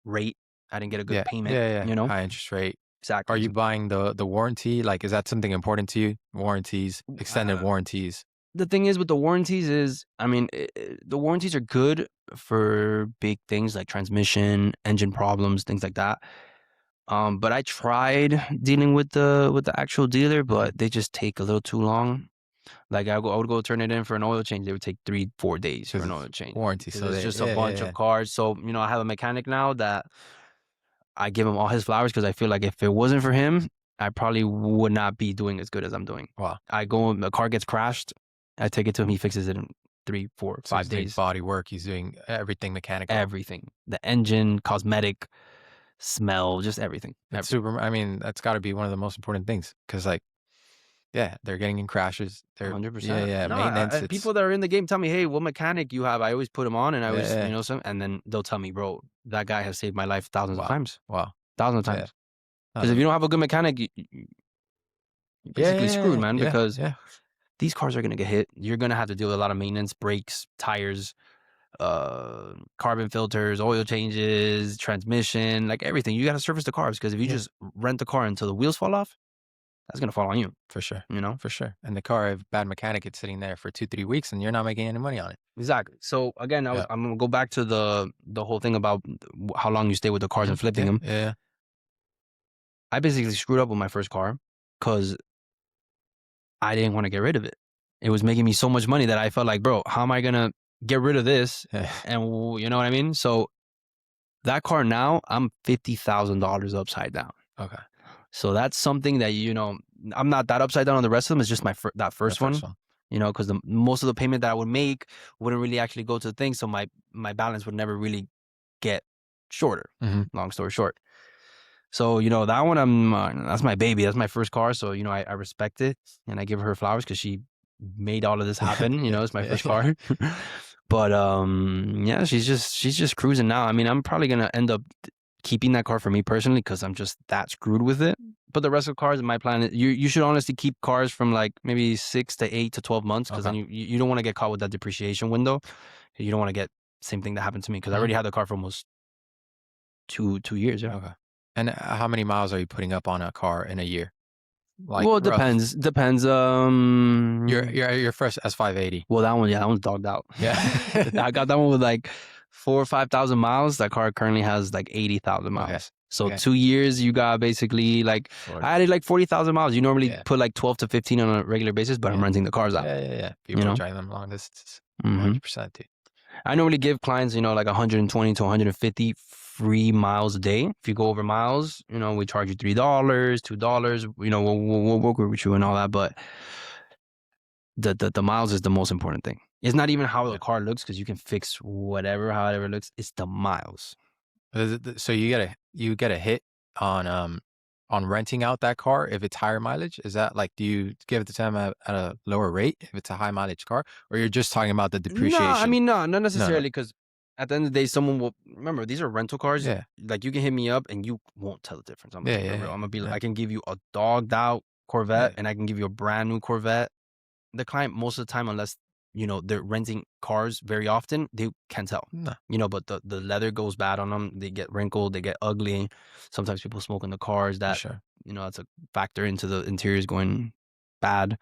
rate. I didn't get a good Yeah. payment, Yeah, yeah. High interest rate. Are Exactly. you buying the warranty? Like, is that something important to you? Warranties, extended Uh, warranties. the thing is with the warranties is, I mean, the warranties are good for big things like transmission, engine problems, things like that. But I tried dealing with the actual dealer, Mhm. but they just take a little too long. Like I would go turn it in for an oil change. They would take 3, 4 days for 'Cause an it's oil change warranty. because So it's they just a yeah, yeah, bunch of yeah. cars. So I have a mechanic now that I give him all his flowers because I feel like if it wasn't for him, I probably would not be doing as good as I'm doing. Wow. I go, the car gets crashed, I take it to him, he fixes it in three, four, So five he's doing days. body work. He's doing everything mechanical. Everything, the engine, cosmetic, smell, just everything, It's everything. super. I mean, that's got to be one of the most important things because, like, yeah, they're getting in crashes. They're yeah, 100%. yeah, No, maintenance. people It's that are in the game tell me, "Hey, what mechanic you have?" I always put them on, and I yeah, always, yeah. and then they'll tell me, "Bro, that guy has saved my life thousands of Wow, times, wow. thousands of Yeah. times." No, Because if you don't have a good mechanic, you're yeah, basically screwed, yeah, man. yeah, Because yeah. these cars are gonna get hit. You're gonna have to deal with a lot of maintenance, brakes, tires, carbon filters, oil changes, transmission, like everything. You got to service the cars because if you Yeah, just rent the car until the wheels fall off, that's gonna fall on you. for sure, You know for sure. And the car, if bad mechanic, it's sitting there for 2, 3 weeks, and you're not making any money on it. exactly. So again, Yeah. I'm gonna go back to the whole thing about how long you stay with the cars and flipping Yeah, them. yeah, I basically screwed up with my first car because I didn't want to get rid of it. It was making me so much money that I felt like, bro, how am I gonna get rid of this? yeah. And you know what I mean? So that car now, I'm $50,000 upside down. Okay, So that's something that I'm not that upside down on the rest of them. It's just that the first first one. one. Because the most of the payment that I would make wouldn't really actually go to the thing, so my balance would never really get shorter. Hmm. Long story short. So that one, that's my baby. That's my first car. So I respect it and I give her flowers because she made all of this happen. Yeah, It's my yeah, first yeah. car. But yeah, she's just cruising now. I mean, I'm probably gonna end up keeping that car for me personally because I'm just that screwed with it. But the rest of the cars, my plan is you should honestly keep cars from like maybe 6 to 8 to 12 months because Okay. then you don't want to get caught with that depreciation window. You don't want to get same thing that happened to me because I Mhm. already had the car for almost two years. Yeah. Okay. And how many miles are you putting up on a car in a year? Like Well, it rough. depends. Depends. Your first S580. Well, that one, yeah, that one's dogged out. Yeah. I got that one with like 4 or 5 thousand miles. That car currently has like 80,000 Okay. miles. So Okay. 2 years, you got basically like 40. I added like 40,000 miles. You normally Yeah. put like 12 to 15 on a regular basis, but I'm Yeah. renting the cars out. Yeah. Yeah. Yeah. You People know, drive them long distances. hmm 100%, dude. I normally give clients, like 120 to 150 free miles a day. If you go over miles, we charge you $3, $2. We'll work with you and all that, but the miles is the most important thing. It's not even how the Yeah. car looks because you can fix whatever, however it looks. It's the miles. So you get a hit on renting out that car if it's higher mileage? Is that like do you give it to them at a lower rate if it's a high mileage car, or you're just talking about the No, I depreciation? mean, no, not No, no. necessarily because at the end of the day, someone will remember these are rental cars. Yeah. Like you can hit me up and you won't tell the difference. I'm gonna Yeah. keep it Yeah. real. Yeah. I'm gonna be. Yeah. I can give you a dogged out Corvette Yeah. and I can give you a brand new Corvette. The client most of the time, unless they're renting cars very often, they can't tell. No, But the leather goes bad on them. They get wrinkled. They get ugly. Sometimes people smoke in the cars. for That sure. that's a factor into the interiors going bad.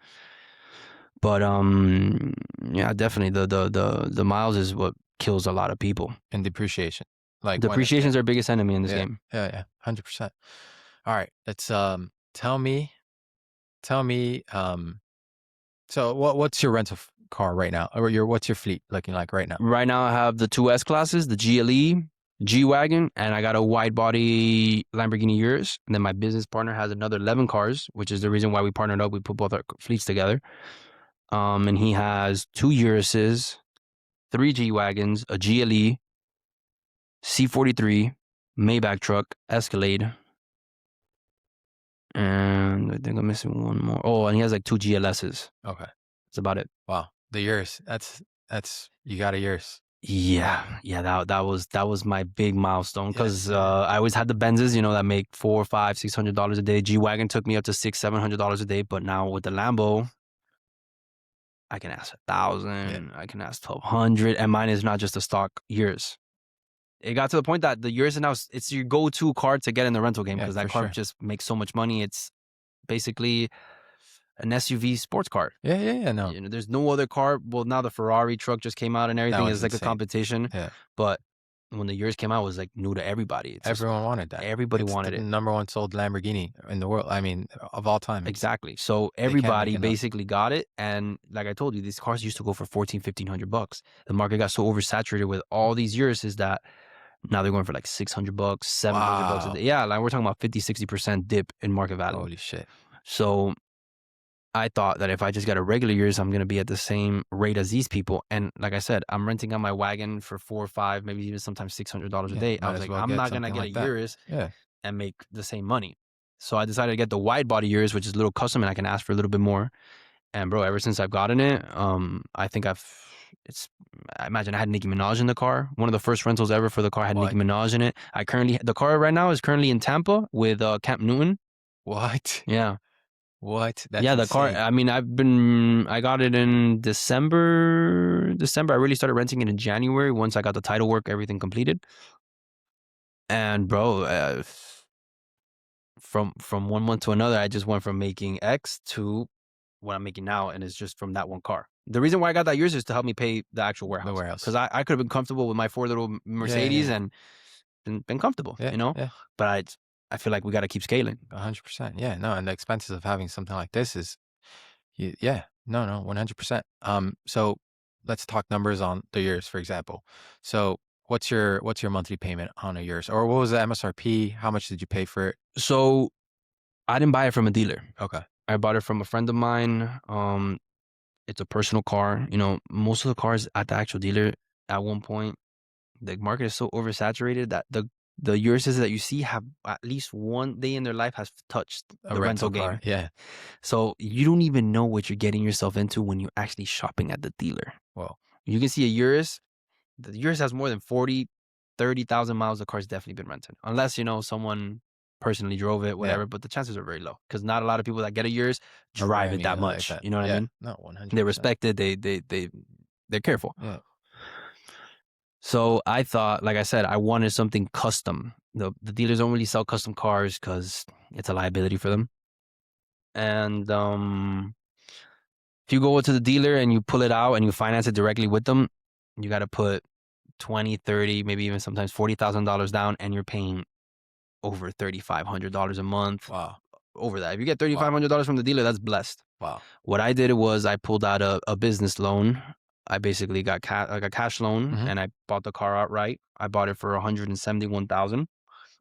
But yeah, definitely the miles is what kills a lot of people. And depreciation. Like when Depreciation yeah. is our biggest enemy in this Yeah. game. Yeah. Yeah. 100%. All right. Let's tell me so what's your rental car right now? Or what's your fleet looking like right now? Right now, I have the two S classes, the GLE, G wagon, and I got a wide body Lamborghini Urus. And then my business partner has another 11 cars, which is the reason why we partnered up. We put both our fleets together. And he has two Uruses, three G wagons, a GLE, C43, Maybach truck, Escalade, and I think I'm missing one more. Oh, and he has like two GLSs. Okay. That's about it. Wow. The yours. That's you got a yours. Yeah. That was my big milestone Yeah. because I always had the Benzes, that make $400, $500, $600 a day. G wagon took me up to $600, $700 a day, but now with the Lambo, I can ask Yeah. 1,000, I can ask 1,200, and mine is not just a stock Urus. It got to the point that the Urus now it's your go-to car to get in the rental game Yeah, because for that car sure. just makes so much money. It's basically an SUV sports car. Yeah, yeah, yeah, no. There's no other car. Well, now the Ferrari truck just came out and That everything one's is like a insane. competition. Yeah. But when the Urus came out, it was like new to everybody. It's just Everyone wanted that. everybody It's the wanted it. number one sold Lamborghini in the world. I mean, of all time. Exactly. So They can't make everybody enough. basically got it. And like I told you, these cars used to go for 14, $1,500. The market got so oversaturated with all these Uruses that now they're going for like $600, $700 a day. Wow. Yeah, like we're talking about 50, 60% dip in market value. Holy shit. So I thought that if I just got a regular Urus, I'm gonna be at the same rate as these people. And like I said, I'm renting out my wagon for 4 or 5, maybe even sometimes $600 a Yeah, day. I might was as like, well I'm get not gonna something get a like that. Urus Yeah. and make the same money. So I decided to get the wide body Urus, which is a little custom, and I can ask for a little bit more. And bro, ever since I've gotten it, I think I imagine I had Nicki Minaj in the car. One of the first rentals ever for the car had Nicki What? Minaj in it. The car right now is currently in Tampa with Camp Newton. What? Yeah. What? That's Yeah, the car. insane. I mean, I got it in December. I really started renting it in January once I got the title work, everything completed. And bro, from 1 month to another, I just went from making X to what I'm making now, and it's just from that one car. The reason why I got that yours is to help me pay the actual The warehouse warehouse. because I could have been comfortable with my four little Yeah, Mercedes yeah, and been comfortable, yeah, yeah. But I feel like we got to keep scaling. 100%. Yeah, no, and the expenses of having something like this is yeah. No, no, 100%. So let's talk numbers on the years, for example. So what's your monthly payment on a year's, or what was the MSRP? How much did you pay for it? So I didn't buy it from a dealer. Okay. I bought it from a friend of mine. It's a personal car. Most of the cars at the actual dealer at one point, the market is so oversaturated that the Uruses that you see have at least one day in their life has touched A the rental rental car. game. Yeah. So you don't even know what you're getting yourself into when you're actually shopping at the dealer. Well, You can see a Urus. The Urus has more than 40 30,000 miles, the car's definitely been rented. Unless, someone personally drove it, Yeah. whatever, but the chances are very low because not a lot of people that get a yours Are drive it driving that it like much. that. You know what I Yeah. mean? No, They 100%. respect it. They're careful. Yeah. So I thought, like I said, I wanted something custom. The dealers don't really sell custom cars because it's a liability for them. And if you go to the dealer and you pull it out and you finance it directly with them, you got to put 20, 30, maybe even sometimes $40,000 down, and you're paying over $3,500 a month. Wow. Over that, if you get Wow. $3,500 from the dealer, that's blessed. Wow. What I did was I pulled out a business loan. I basically got like a cash loan, Hmm. and I bought the car outright. I bought it for 171,000.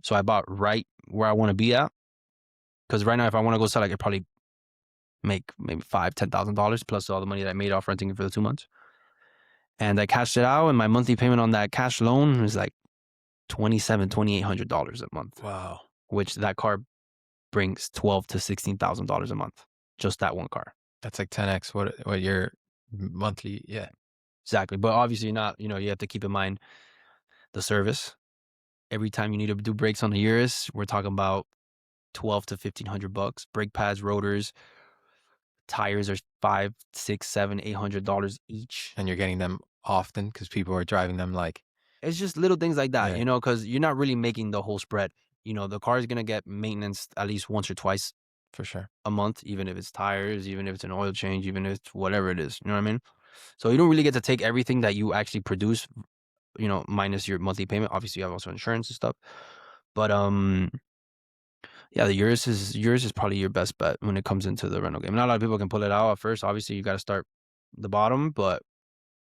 So I bought right where I want to be at. Because right now, if I want to go sell, I could probably make maybe $10,000 plus all the money that I made off renting it for the 2 months. And I cashed it out, and my monthly payment on that cash loan was like $2,800 a month, Wow. which that car brings $12,000 to $16,000 a month. Just that one car. That's like 10x what your monthly. Yeah. Exactly. But obviously not, you have to keep in mind the service. Every time you need to do brakes on the Urus, we're talking about 12 to $1,500. Brake pads, rotors, tires are five, six, seven, $800 each. And you're getting them often because people are driving them like, It's just little things like that, yeah, because you're not really making the whole spread. The car is gonna get maintenance at least once or twice for sure. a month, even if it's tires, even if it's an oil change, even if it's whatever it is. You know what I mean? So you don't really get to take everything that you actually produce, minus your monthly payment. Obviously, you have also insurance and stuff. But yeah, the yours is probably your best bet when it comes into the rental game. Not a lot of people can pull it out at first. Obviously, you got to start the bottom. But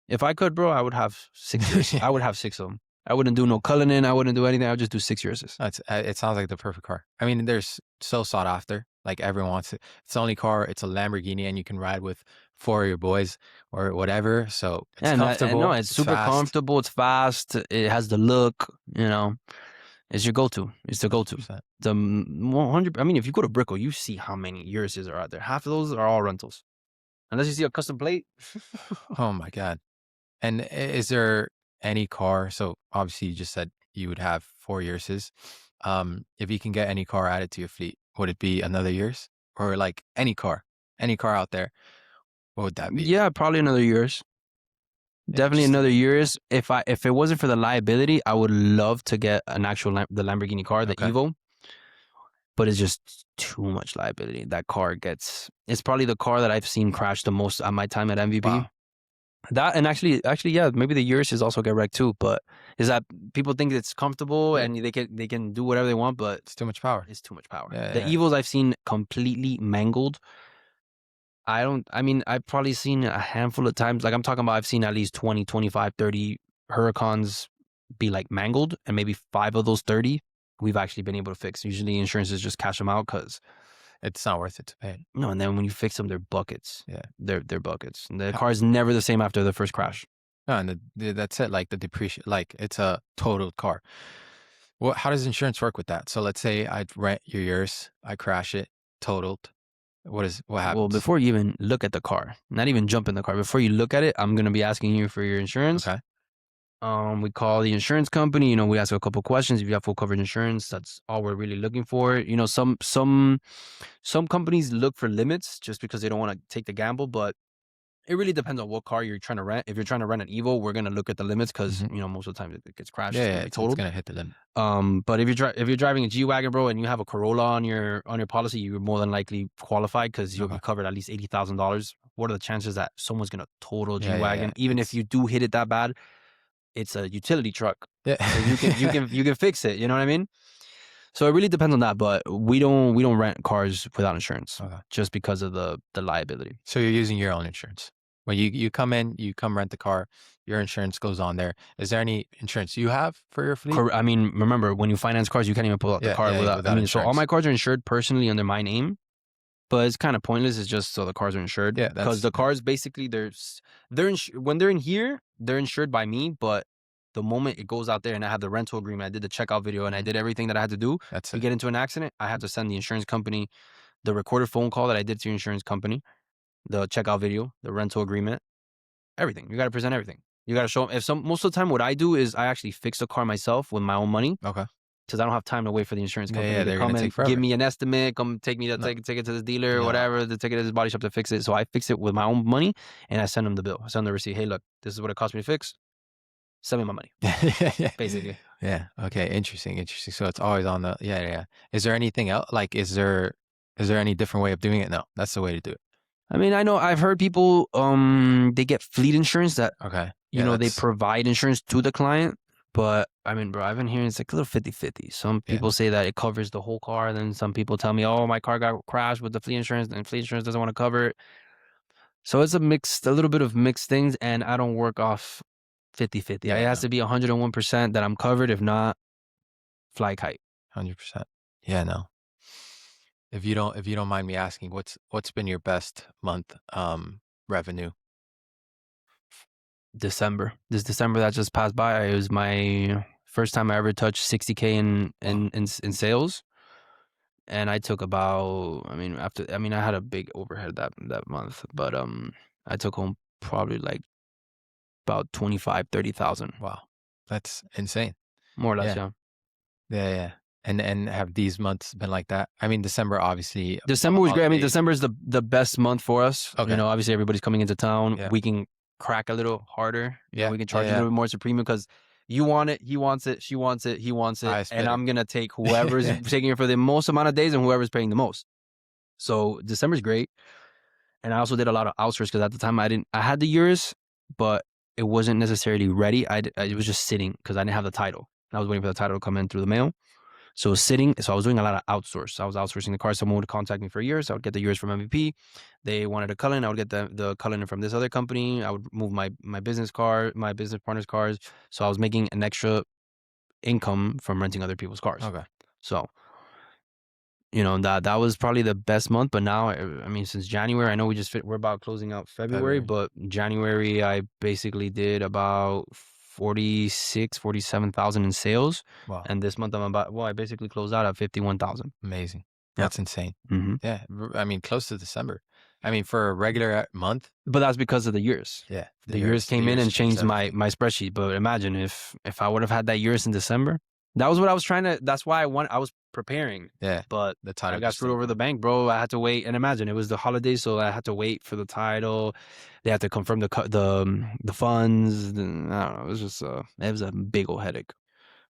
if I could, bro, I would have 6 years. I would have six of them. I wouldn't do no Cullinan. I wouldn't do anything. I would just do 6 years. It sounds like the perfect car. I mean, there's so sought after. Like everyone wants it. It's the only car. It's a Lamborghini, and you can ride with four of your boys or whatever. So it's And no, comfortable. it's It's super fast. comfortable. It's fast. It has the look. It's your go-to. It's the go-to. 100%. The 100. I mean, if you go to Brickell, you see how many Urises are out there. Half of those are all rentals, unless you see a custom plate. Oh my God. And is there any car? So obviously, you just said you would have 4 years. If you can get any car added to your fleet, would it be another year's or like any car out there? What would that be? Yeah, probably another years. Definitely Interesting. another years. If it wasn't for the liability, I would love to get an actual the Lamborghini car, the Okay. Evo. But it's just too much liability. That car it's probably the car that I've seen crash the most at my time at MVP. Wow. That and actually, yeah, maybe the Urus also get wrecked too. But is that people think it's comfortable Yeah. and they can do whatever they want, but It's too much power. it's too much power. Yeah. The Yeah. Evos I've seen completely mangled. I mean, I've probably seen a handful of times. Like I'm talking about, I've seen at least 20, 25, 30 Huracans be like mangled, and maybe 5 of those 30 we've actually been able to fix. Usually insurances just cash them out because It's not worth it to pay. and then when you fix them, they're buckets. Yeah. They're buckets. And the Ha- car is never the same after the first crash. No, and that's it. Like the depreciation, like it's a totaled car. How does insurance work with that? So let's say I rent your yours, I crash it, totaled. What Well, happens? before you even look at the car, not even jump in the car, before you look at it, I'm gonna be asking you for your insurance. Okay. We call the insurance company. We ask a couple questions. If you have full coverage insurance, that's all we're really looking for. Some companies look for limits just because they don't want to take the gamble, but it really depends on what car you're trying to rent. If you're trying to rent an Evo, we're gonna look at the limits because Hmm. most of the time it gets crashed, Yeah, it's yeah, gonna be it's totaled. gonna hit the limit. But if you're driving a G wagon, bro, and you have a Corolla on your policy, you're more than likely qualified because you'll Okay. be covered at least $80,000. What are the chances that someone's gonna total Yeah, G yeah, yeah. wagon? Even if It's you do hit it that bad, it's a utility truck, yeah. so you can fix it. You know what I mean? So it really depends on that. But we don't rent cars without insurance Okay. just because of the liability. So you're using your own insurance. When you come in, you come rent the car, your insurance goes on there. Is there any insurance you have for your fleet? I mean, remember when you finance cars, you can't even pull out the Yeah, car yeah, without. I without mean, so all insurance. my cars are insured personally under my name. But it's kind of pointless. It's just so the cars are insured Yeah, because the cars basically when they're in here, they're insured by me. But the moment it goes out there and I have the rental agreement, I did the checkout video and I Mhm. did everything that I had to do. That's You it. get into an accident, I have to send the insurance company the recorded phone call that I did to your insurance company, the checkout video, the rental agreement, everything. You got to present everything. You gotta show 'em if some most of the time what I do is I actually fix the car myself with my own money Okay. because I don't have time to wait for the insurance Yeah, company yeah, to they're come gonna and take give forever. me an estimate, come take me to No, take it to the dealer or yeah, whatever, to take it to this body shop to fix it. So I fix it with my own money and I send them the bill. I send them the receipt. Hey, look, this is what it cost me to fix. Send me my money, yeah, yeah, basically. yeah. Okay, interesting, interesting. So it's always on the yeah, yeah, yeah. Is there anything else? Like, is there any different way of doing it? No, that's the way to do it. I mean, I know I've heard people they get fleet insurance that Okay, yeah, they that's provide insurance to the client. But I mean, bro, I've been hearing it's like a little 50-50. Some yeah, people say that it covers the whole car. Then some people tell me, oh, my car got crashed with the fleet insurance and fleet insurance doesn't want to cover it. So it's a little bit of mixed things. And I don't work off 50-50. It yeah, has no, to be 101% that I'm covered. If not, fly kite. 100%. Yeah, no. If you don't mind me asking, what's been your best month revenue? December. This December that just passed by, it was my first time I ever touched 60K Wow, in sales. And I took about, I mean, I had a big overhead that month, but I took home probably like about 25-30,000, wow, that's insane. more or less. Yeah, Yeah. yeah, yeah. And have these months been like that? I mean, December obviously December was great. I mean, holidays. December is the best month for us. Okay, Obviously everybody's coming into town. yeah, We can crack a little harder. yeah, We can yeah, charge a yeah. little bit more to premium because you want it, he wants it, she wants it, he wants it, Highest and bidder. I'm gonna take whoever's taking it for the most amount of days and whoever's paying the most. So December's great. And I also did a lot of outsource because at the time I had the years, but it wasn't necessarily ready. It was just sitting because I didn't have the title. I was waiting for the title to come in through the mail. So it was sitting. So I was doing a lot of outsource. I was outsourcing the car. Someone would contact me for years. I would get the years from MVP. They wanted a Cullen. I would get the Cullen from this other company. I would move my business car, my business partner's cars. So I was making an extra income from renting other people's cars. Okay, So that was probably the best month. But now, I mean, since January, I know we're about closing out February, February. but January I basically did about 47,000 in sales, Wow, and this month I basically closed out at 51,000. amazing. Yeah. That's insane. hmm Yeah, I mean, close to December. I mean, for a regular month, But that's because of the years. yeah, The years the came in years and changed changed my everything. my spreadsheet. But imagine if I would have had that years in December. That was what I was trying to. That's why I was preparing, Yeah, but the I title got just screwed didn't over the come. bank, bro. I had to wait, and imagine it was the holidays, so I had to wait for the title. They had to confirm the funds. And I don't know. It was a big old headache.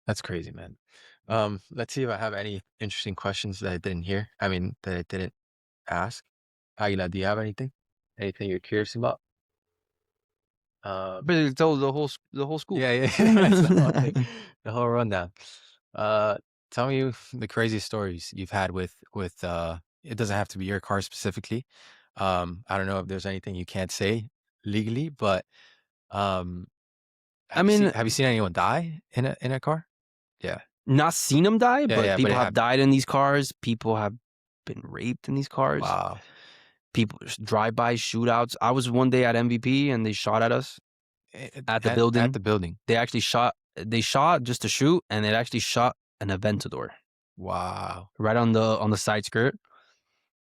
That's crazy, man. Let's see if I have any interesting questions that I didn't hear. I mean, that I didn't ask. Aguila, do you have anything? Anything you're curious about? Um, Basically, told the whole scoop. yeah, yeah, yeah. That's the whole thing, the whole rundown. Uh, Tell me the craziest stories you've had with. It doesn't have to be your car specifically. I don't know if there's anything you can't say legally, but um, I have you seen mean, have you seen anyone die in a car? Yeah, not seen them die, yeah, but yeah. But people it have happened. died in these cars. People have been raped in these cars. Wow. People drive-by shootouts. I was one day at MVP and they shot at us at the At building. the building. They shot just to shoot, and it actually shot an Aventador Wow. right on the side skirt.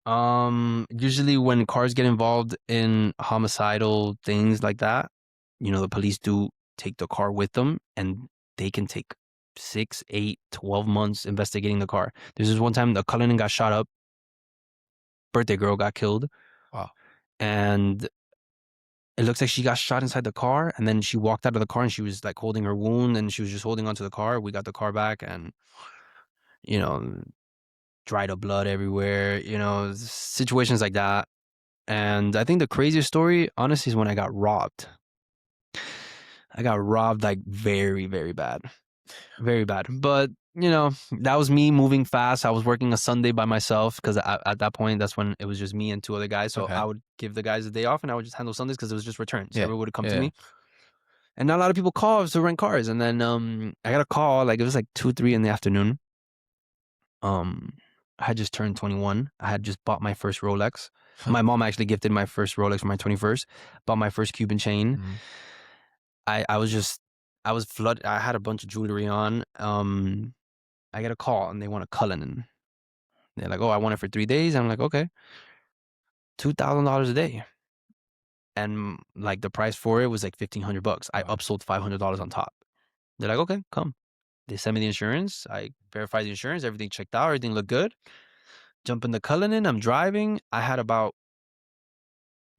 Usually when cars get involved in homicidal things like that, the police do take the car with them, and they can take 6, 8, 12 months investigating the car. There's this one time the Cullinan got shot up, birthday girl got killed, Wow. and it looks like she got shot inside the car, and then she walked out of the car and she was like holding her wound and she was just holding onto the car. We got the car back and, you know, dried up blood everywhere, situations like that. And I think the craziest story, honestly, is when I got robbed. I got robbed like very, very bad. Very bad. But, that was me moving fast. I was working a Sunday by myself because at that point, that's when it was just me and two other guys. So Okay. I would give the guys a day off and I would just handle Sundays because it was just returns. Yeah. Everyone would come to Yeah. me. And not a lot of people call to rent cars. And then I got a call, like it was like 2, 3 in the afternoon. Um, I had just turned 21. I had just bought my first Rolex. My mom actually gifted my first Rolex for my 21st. Bought my first Cuban chain. Mhm. I was flooded. I had a bunch of jewelry on. I get a call and they want a Cullinan. They're like, "Oh, I want it for 3 days." I'm like, "Okay, $2,000 a day." and like the price for it was like $1,500. I Wow. upsold $500 on top. They're like, okay, come. They send me the insurance. I verified the insurance. Everything checked out. Everything looked good. Jump in the Cullinan. I'm driving. I had about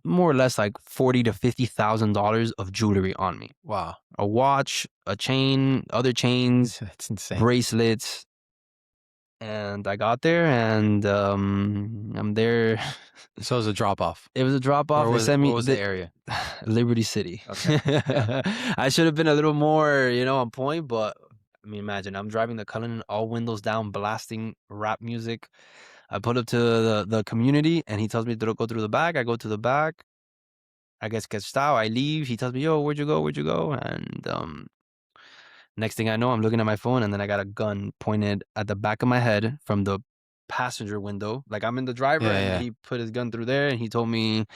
more or less like $40,000 to $50,000 of jewelry on me. Wow. A watch, a chain, other chains, That's insane. bracelets. And I got there, and I'm there. So it was a drop off. It was a drop off. Where They was sent what me was the area? Liberty City. Okay. Yeah. I should have been a little more, on point, but I mean, imagine I'm driving the Cullinan, all windows down, blasting rap music. I pull up to the community, and he tells me to go through the back. I go to the back. I get sketched out. I leave. He tells me, "Yo, where'd you go? Where'd you go?" And next thing I know, I'm looking at my phone, and then I got a gun pointed at the back of my head from the passenger window. Like I'm in the driver, Yeah, and yeah. he put his gun through there, and he told me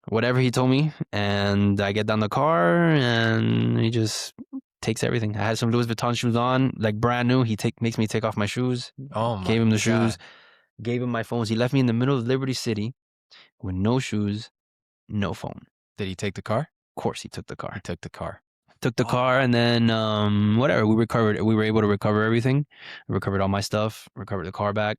whatever he told me. And I get down the car, and he just takes everything. I had some Louis Vuitton shoes on, like brand new. He makes me take off my shoes. Oh my Gave him the shoes. God. Gave him my phones. He left me in the middle of Liberty City with no shoes, no phone. Did he take the car? Of course, he took the He car. took the car. Took the Oh, car, and then whatever, we recovered. We were able to recover everything. Recovered all my stuff. Recovered the car back.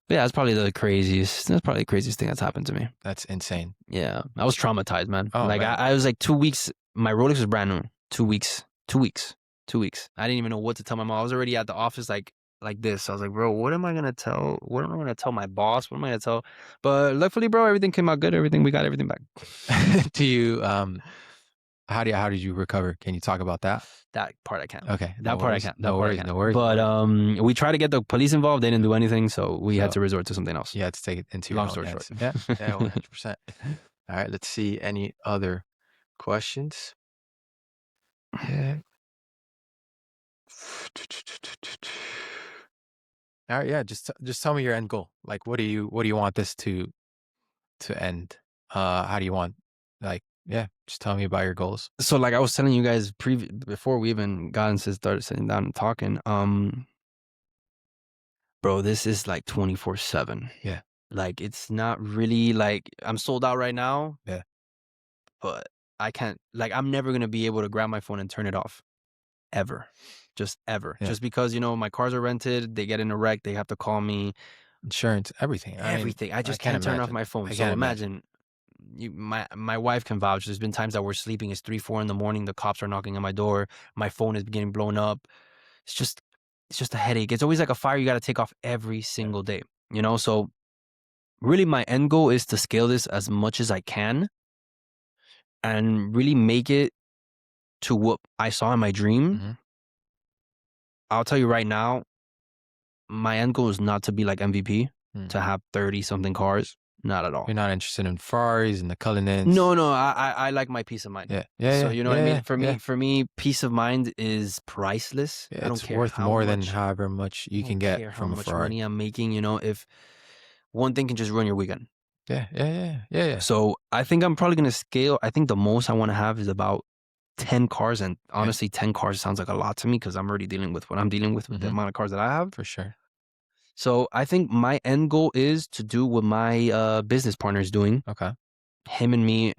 But yeah, that's probably the craziest. That's probably the craziest thing that's happened to me. that's insane. Yeah, I was traumatized, man. Oh Like man. I was like 2 weeks. My Rolex was brand new. 2 weeks. 2 weeks. 2 weeks. I didn't even know what to tell my mom. I was already at the office like this. I was like, bro, what am I gonna tell? What am I gonna tell my boss? What am I gonna tell? But luckily, bro, everything came out good. We got everything back. Do you how did you recover? Can you talk about that? That part I can't. Okay. That No part I worries. can't. That No part I worries. can't. No worries. But No worries. we tried to get the police involved. They didn't do anything, so we had So to resort to something else. you had to take it into your Long own story hands. short. Yeah. Yeah. 100%. All right. Let's see any other questions. Yeah. All right. Yeah. Just tell me your end goal. Like, what do you want this to end? How do you want? Like, yeah. Just tell me about your goals. So, like I was telling you guys before we even got into started sitting down and talking, bro, this is like 24/7. Yeah. Like it's not really like I'm sold out right now. Yeah. But I can't. Like I'm never gonna be able to grab my phone and turn it off, ever, just ever. Yeah. Just because my cars are rented, they get in a wreck, they have to call me. Insurance, everything. I mean, Everything. I I just can't can't turn off imagine. my phone. I So can't imagine. imagine my wife can vouch. There's been times that we're sleeping. It's 3, 4 in the morning. The cops are knocking on my door. My phone is getting blown up. It's just it's just a headache. It's always like a fire you got to take off every Yeah. single day. So really my end goal is to scale this as much as I can and really make it to what I saw in my dream. Mhm. I'll tell you right now, my end goal is not to be like MVP, Mm. to have 30 something cars. Not at all. You're not interested in Ferraris and the Cullinans. No. I like my peace of mind. Yeah. Yeah. So Yeah. you know what I Yeah. mean? For Yeah. me, peace of mind is priceless. Yeah, I don't it's care worth how more than much. however much I you can don't get care how from a much Ferrari. money I'm making. If one thing can just ruin your weekend. Yeah. Yeah. Yeah. Yeah. Yeah. So I think I'm probably gonna scale. I think the most I want to have is about 10 cars, and Yeah. honestly, 10 cars sounds like a lot to me because I'm already dealing with what I'm dealing with the Mhm. amount of cars that I have. For sure. So I think my end goal is to do what my business partner is doing. Okay. Him and me,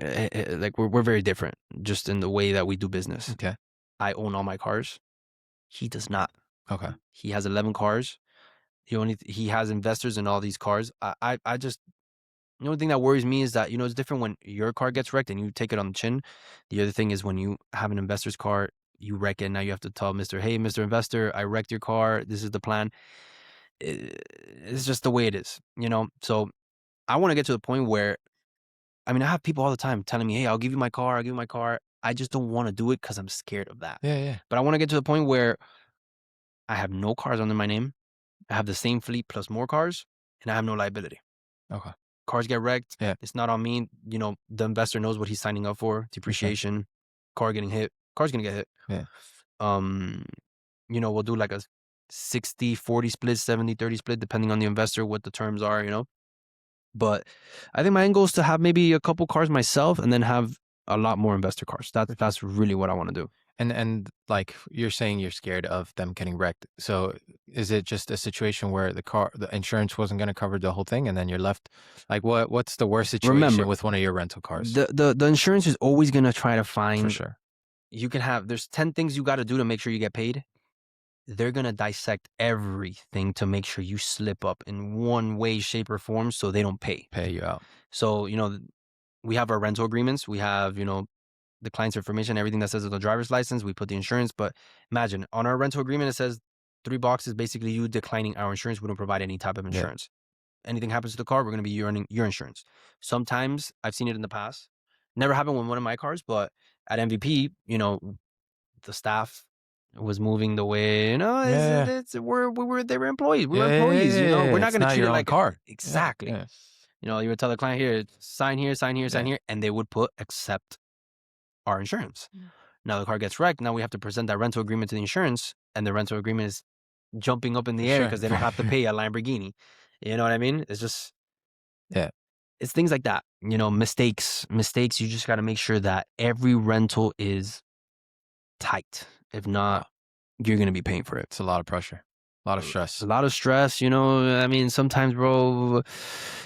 like we're very different, just in the way that we do business. Okay. I own all my cars. He does not. Okay. He has 11 cars. He has investors in all these cars. I just the only thing that worries me is that it's different when your car gets wrecked and you take it on the chin. The other thing is when you have an investor's car, you wreck it. Now you have to tell hey, Mr. Investor, I wrecked your car. This is the plan. It's just the way it is. So I want to get to the point where, I mean, I have people all the time telling me, hey, I'll give you my car. I'll give you my car. I just don't want to do it because I'm scared of that. Yeah. Yeah. But I want to get to the point where I have no cars under my name. I have the same fleet plus more cars, and I have no liability. Okay. Cars get wrecked. Yeah. It's not on me. The investor knows what he's signing up for. Depreciation, car getting hit. Car's going to get hit. Yeah. We'll do like a 60-40 split, 70-30 split, depending on the investor, what the terms are. But I think my end goal is to have maybe a couple cars myself and then have a lot more investor cars. That's really what I want to do. And like you're saying you're scared of them getting wrecked. So is it just a situation where the insurance wasn't going to cover the whole thing and then you're left like what's the worst situation Remember, with one of your rental cars? the insurance is always gonna try to For find. sure. You can have there's 10 things you got to do to make sure you get paid. They're gonna dissect everything to make sure you slip up in one way, shape, or form, so they don't pay. Pay you out. So we have our rental agreements. We have the client's information, everything that says on the driver's license. We put the insurance, but imagine on our rental agreement it says 3 boxes, basically you declining our insurance. We don't provide any type of Yeah. insurance. Anything happens to the car, we're going to be earning your insurance. Sometimes I've seen it in the past. Never happened with one of my cars, but at MVP, the staff was moving the way. Yeah. They were employees. We were Yeah. Yeah. Yeah. employees. Yeah. Yeah, We're yeah. not It's going to not treat your it own like car. Yeah. exactly. Yeah. You would tell the client here, sign here, sign here, sign Yeah. here, and they would put accept our insurance. Now the car gets wrecked. Now we have to present that rental agreement to the insurance, and the rental agreement is jumping up in For the air sure. because they don't have to pay a Lamborghini. You know what I mean? It's just Yeah. it's things like that. Mistakes. You just got to make sure that every rental is tight. If not, Wow. you're gonna be paying for it. It's a lot of pressure. A lot of A stress. lot of stress. I mean, sometimes, bro,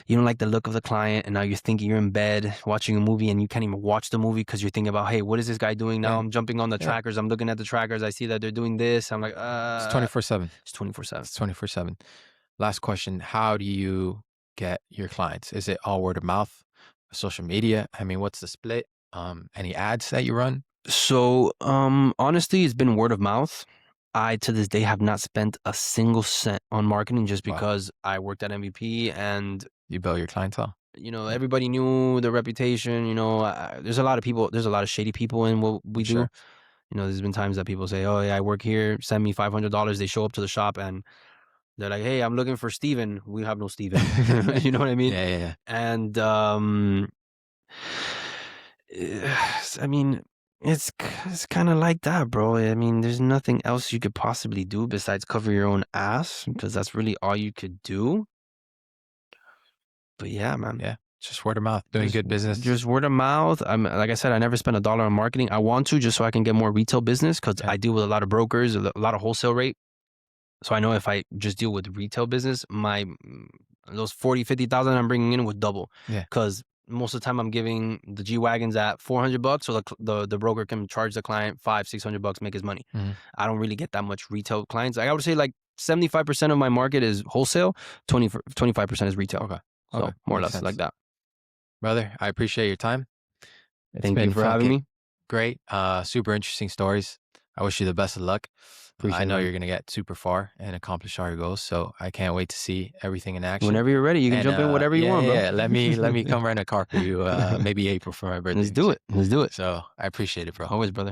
you don't like the look of the client, and now you're thinking you're in bed watching a movie, and you can't even watch the movie because you're thinking about, hey, what is this guy doing now? Yeah. I'm jumping on the Yeah. trackers. I'm looking at the trackers. I see that they're doing this. I'm like, It's 24/7. it's 24/7. It's 24/7. Last question. How do you get your clients? Is it all word of mouth, social media? I mean, what's the split? Any ads that you run? So, honestly, it's been word of mouth. I to this day have not spent a single cent on marketing just Wow. because I worked at MVP and You build your clientele. Yeah, everybody knew the reputation. There's a lot of people. There's a lot of shady people in what we for do. sure. There's been times that people say, "Oh yeah, I work here. Send me $500." They show up to the shop and they're like, "Hey, I'm looking for Steven." We have no Steven. You know what I mean? Yeah, yeah, yeah. And I mean, it's kind of like that, bro. I mean, there's nothing else you could possibly do besides cover your own ass because that's really all you could do. But yeah, man. Yeah. Just word of mouth, doing Just good business. just word of mouth. Like I said, I never spent a dollar on marketing. I want to just so I can get more retail business because Yeah. I deal with a lot of brokers, a lot of wholesale rate. So I know if I just deal with retail business, those 40, 50,000 I'm bringing in would double. Yeah. Because most of the time I'm giving the G wagons at $400, so the broker can charge the client $500-600, make his money. Mhm. I don't really get that much retail clients. Like I would say like 75% of my market is wholesale, 25% is retail. Okay. So Okay. more or Makes less like sense. that. Brother, I appreciate your time. It's Thank you been for having fucking me. great. Super interesting stories. I wish you the best of luck. Appreciate I it, know man. you're gonna get super far and accomplish all your goals. So I can't wait to see everything in action. Whenever you're ready, you can And jump in whatever you yeah, want, yeah, bro. yeah. Let me come rent a car for you. Maybe April for my birthday Let's and do shit. it. Let's do it. So I appreciate it, bro. Always, brother.